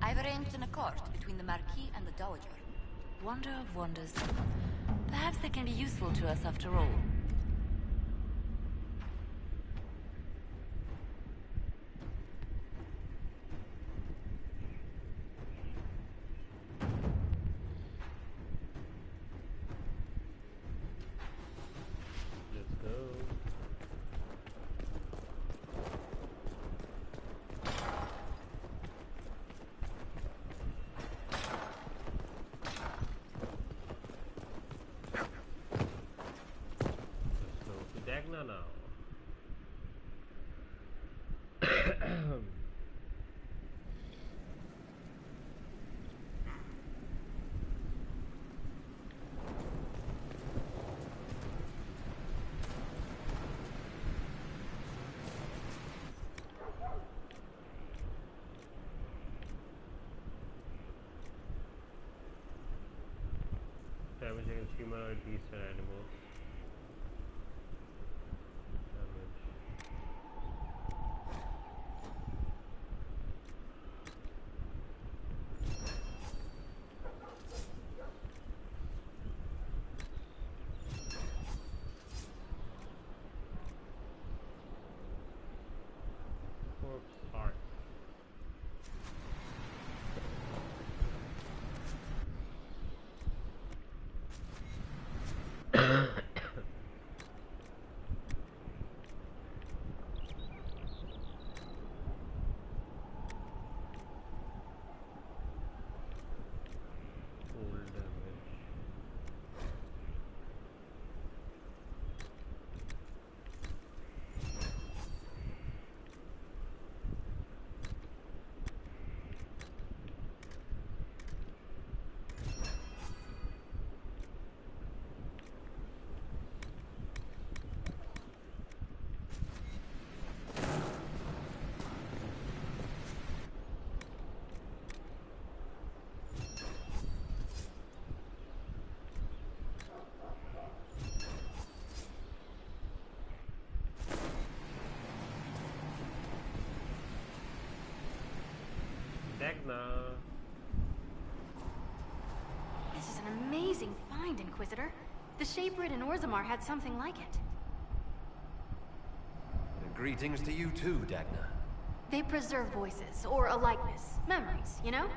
I've arranged an accord between the Marquis and the Dowager. Wonder of wonders. Perhaps they can be useful to us after all. Dagna now. Damage against human or beast or animals. Corpse heart. Full damage. Dagna. This is an amazing find, Inquisitor. The Shaperid in Orzammar had something like it. Greetings to you too, Dagna. They preserve voices, or a likeness, memories, you know?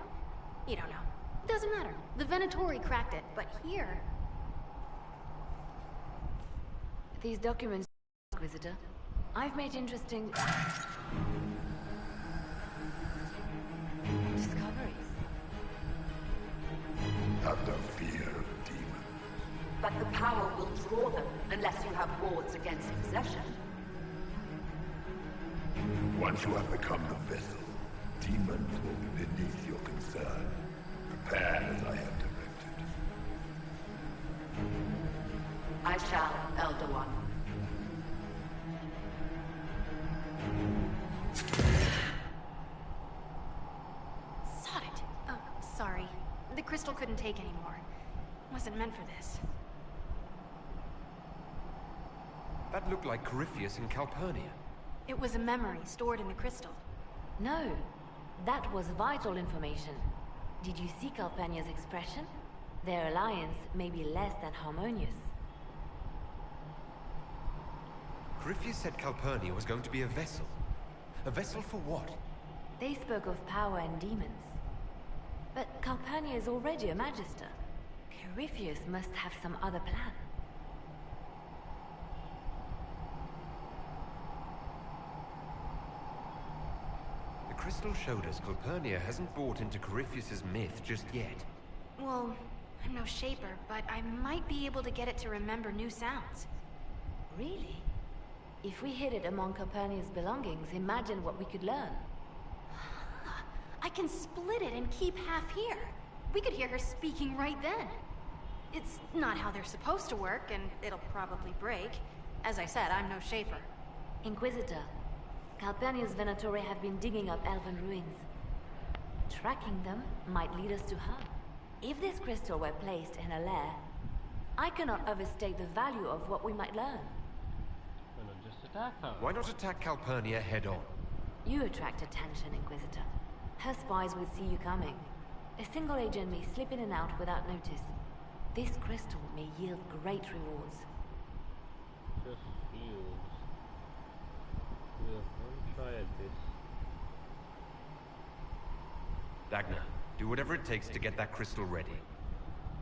You don't know. Doesn't matter. The Venatori cracked it, but here... These documents, Inquisitor, I've made interesting... discoveries. Not the fear of demons. But the power will draw them unless you have wards against possession. Once you have become the vessel, demons will be beneath your concern. Prepare as I have directed. I shall, Elder One. Sod it. Oh, sorry. The crystal couldn't take anymore. Wasn't meant for this. That looked like Corypheus in Calpurnia. It was a memory stored in the crystal. No, that was vital information. Did you see Calpurnia's expression? Their alliance may be less than harmonious. Corypheus said Calpurnia was going to be a vessel. A vessel for what? They spoke of power and demons. But Calpurnia is already a magister. Corypheus must have some other plan. The crystal showed us Calpurnia hasn't bought into Corypheus's myth just yet. Well, I'm no shaper, but I might be able to get it to remember new sounds. Really? If we hid it among Calpurnia's belongings, imagine what we could learn. I can split it and keep half here. We could hear her speaking right then. It's not how they're supposed to work, and it'll probably break. As I said, I'm no shaper. Inquisitor, Calpurnia's Venatori have been digging up elven ruins. Tracking them might lead us to her. If this crystal were placed in a lair, I cannot overstate the value of what we might learn. Why not just attack her? Why not attack Calpurnia head on? You attract attention, Inquisitor. Her spies will see you coming. A single agent may slip in and out without notice. This crystal may yield great rewards. Just fields. We have one try at this. Dagna, do whatever it takes to get that crystal ready.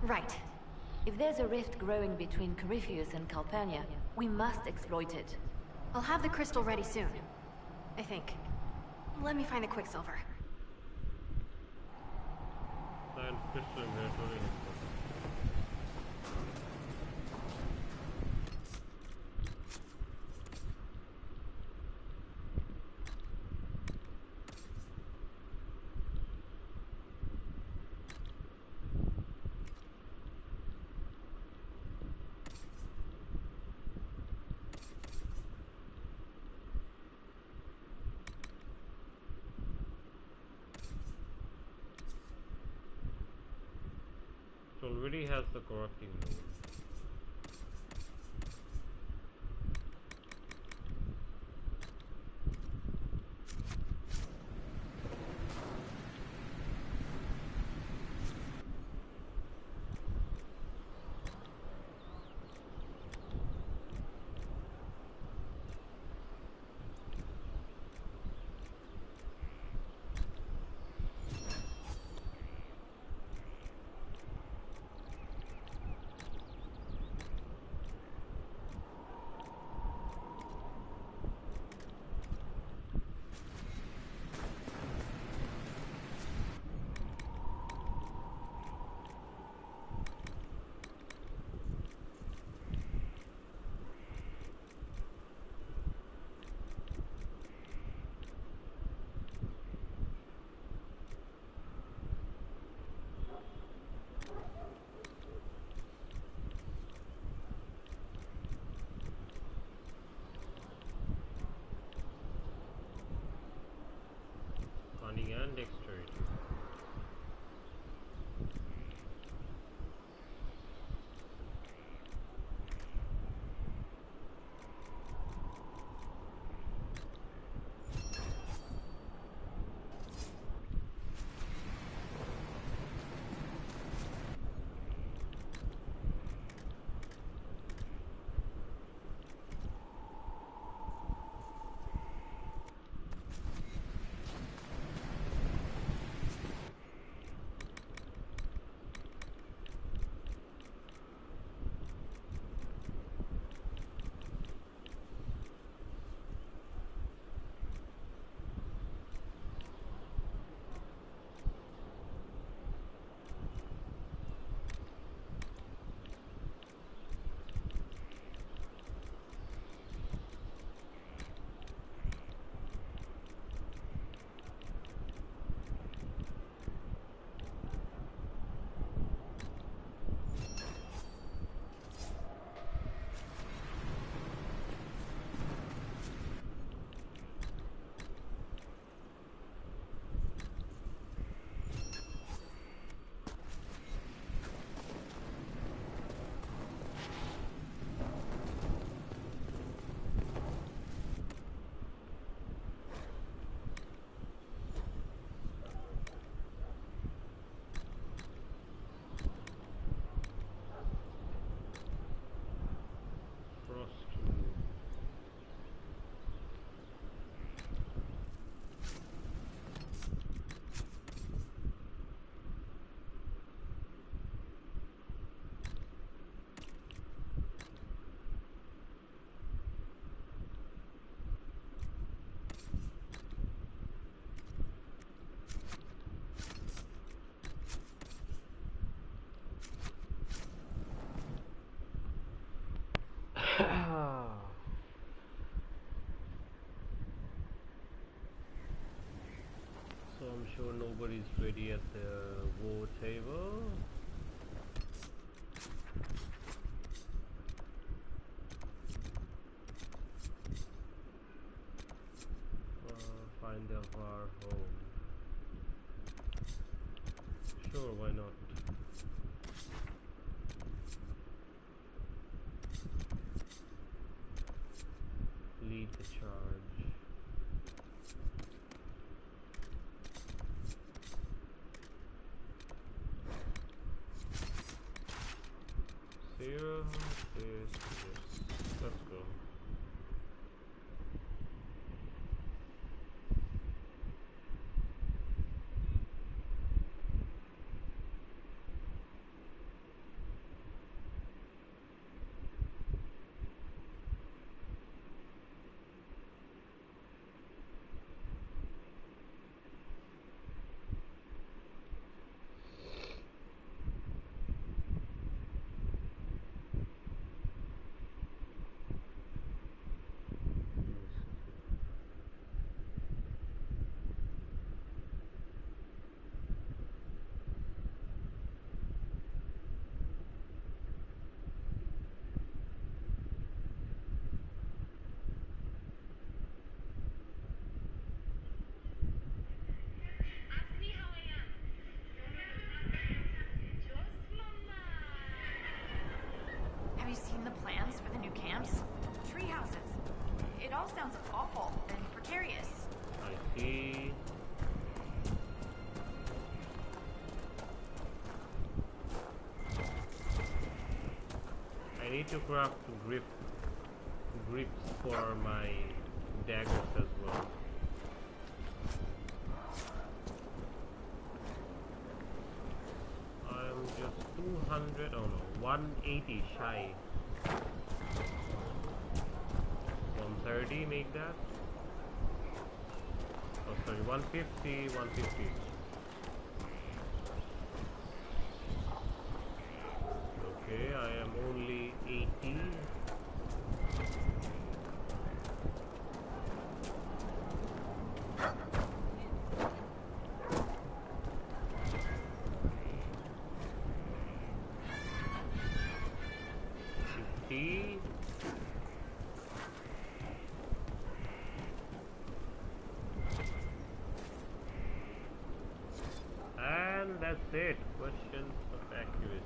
Right. If there's a rift growing between Corypheus and Calpurnia, we must exploit it. I'll have the crystal ready soon. I think. Let me find the Quicksilver. And crystal inventory. already has the corrupting rule. Cunning and dexterity. So I'm sure nobody's ready at the war table. Find the war home. Sure, why not? Lead the charge. Zero, this. Let's go. new camps, tree houses. It all sounds awful and precarious. I see. I need to craft grips for my daggers as well. I'm just 200, oh no, 180 shy. 130 make that? Oh sorry, 150, 150. Okay, I am only 80. And that's it. Questions of accuracy.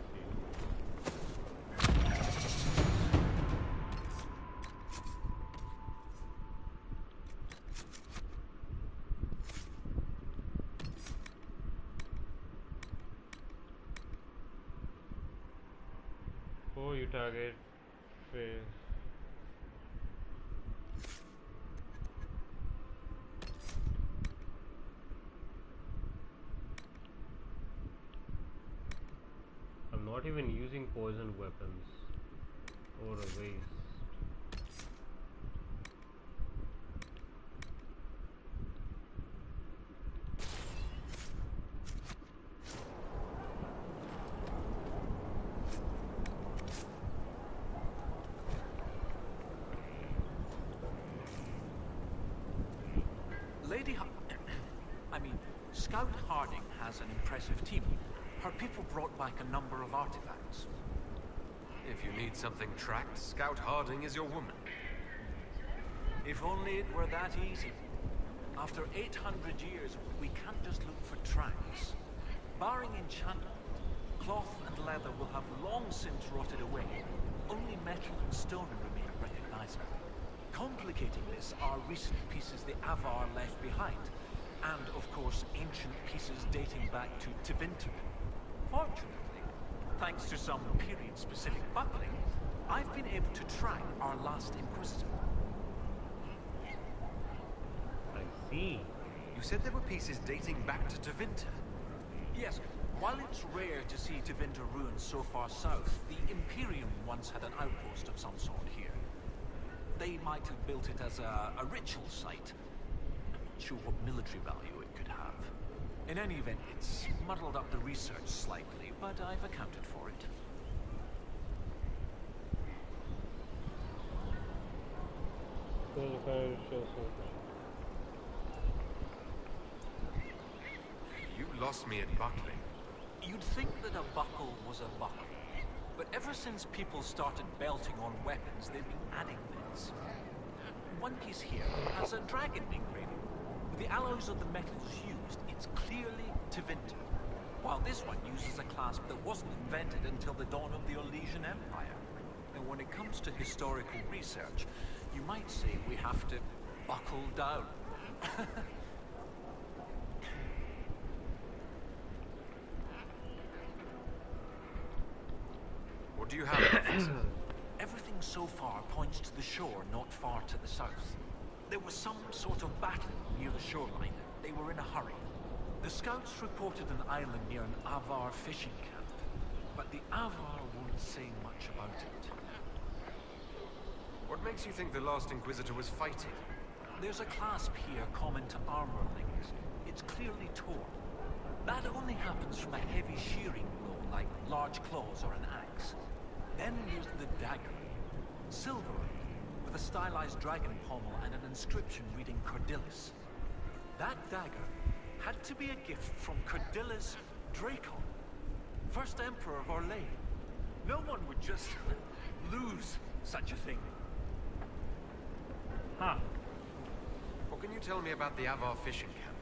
Oh, you target face. I'm not even using poison weapons. Or a waste. Scout Harding has an impressive team. Her people brought back a number of artifacts. If you need something tracked, Scout Harding is your woman. If only it were that easy. After 800 years, we can't just look for tracks. Barring enchantment, cloth and leather will have long since rotted away. Only metal and stone remain recognizable. Complicating this are recent pieces the Avar left behind, and of course ancient pieces dating back to Tevinter. Fortunately, thanks to some period-specific buckling, I've been able to track our last Inquisitor. I see. You said there were pieces dating back to Tevinter? Yes. While it's rare to see Tevinter ruins so far south, the Imperium once had an outpost of some sort here. They might have built it as a ritual site. I'm not sure what military value it could have. In any event, it's muddled up the research slightly, but I've accounted for it. You lost me at buckling. You'd think that a buckle was a buckle, but ever since people started belting on weapons, they've been adding bits. One piece here has a dragon engraving. With the alloys of the metals used, it's clearly Tevinter, while this one uses a clasp that wasn't invented until the dawn of the Orlesian Empire. And when it comes to historical research, you might say we have to buckle down. What do you have, Officer? Everything so far points to the shore not far to the south. There was some sort of battle near the shoreline. They were in a hurry. The scouts reported an island near an Avar fishing camp, but the Avar won't say much about it. What makes you think the last Inquisitor was fighting? There's a clasp here common to armorlings. It's clearly torn. That only happens from a heavy shearing blow, like large claws or an axe. Then there's the dagger. Silver, with a stylized dragon pommel and an inscription reading Cordilis. That dagger had to be a gift from Cordilis Dracon, first Emperor of Orlais. No one would just lose such a thing. Huh. What can you tell me about the Avar fishing camp?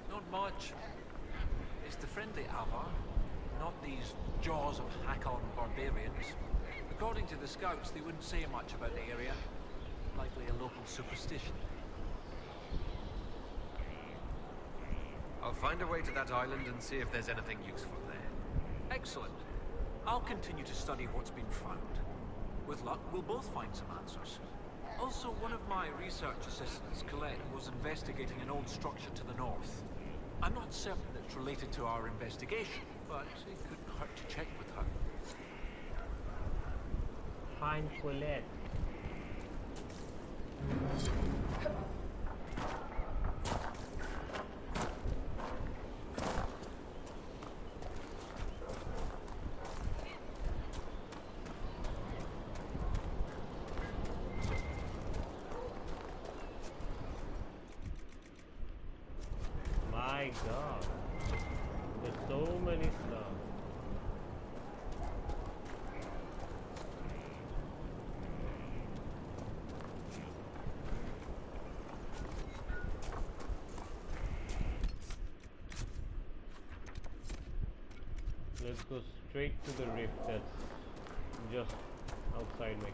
Not much. It's the friendly Avar, not these jaws of Hakon barbarians. The According to the scouts, they wouldn't say much about the area. Likely a local superstition. I'll find a way to that island and see if there's anything useful there. Excellent. I'll continue to study what's been found. With luck, we'll both find some answers. Also, one of my research assistants, Colette, was investigating an old structure to the north. I'm not certain it's related to our investigation, but it couldn't hurt to check with her. Find Colette. My God, there's so many stuff. Let's go straight to the rift that's just outside my...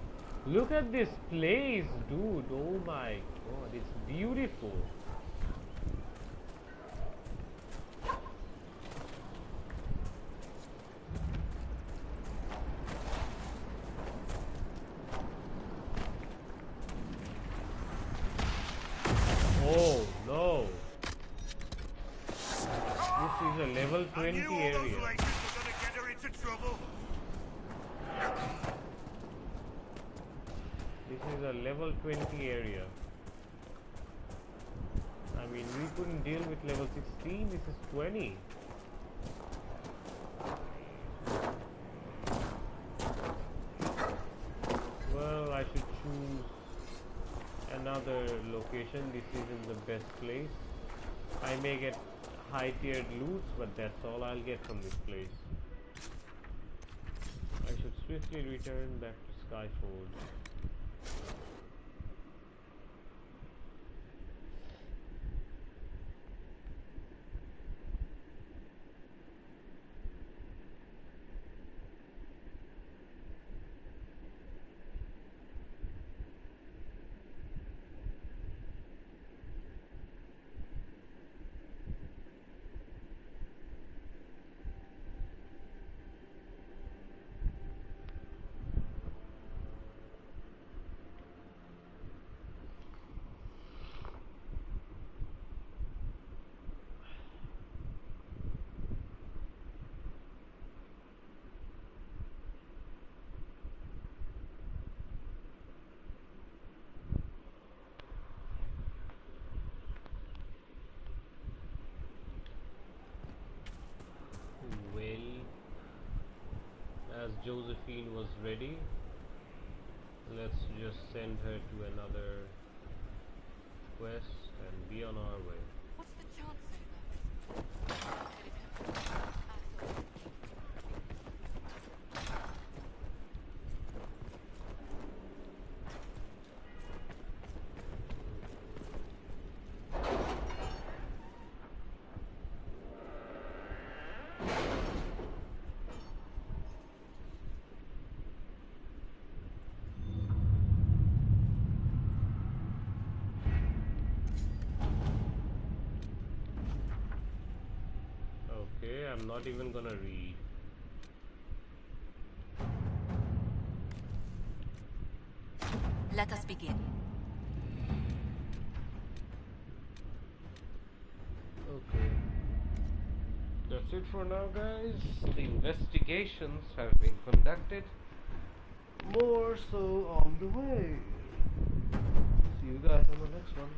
Look at this place, dude. Oh my God, it's beautiful. Oh no. This is a level 20 area. This is a level 20 area. I mean, we couldn't deal with level 16. This is 20. Well, I should choose another location. This isn't the best place. I may get high tiered loots, but that's all I'll get from this place. I should swiftly return back to Skyfold. As Josephine was ready, let's just send her to another quest and be on our way. What's the chance? I'm not even gonna read. Let us begin. Okay. That's it for now, guys. The investigations have been conducted. More so on the way. See you guys on the next one.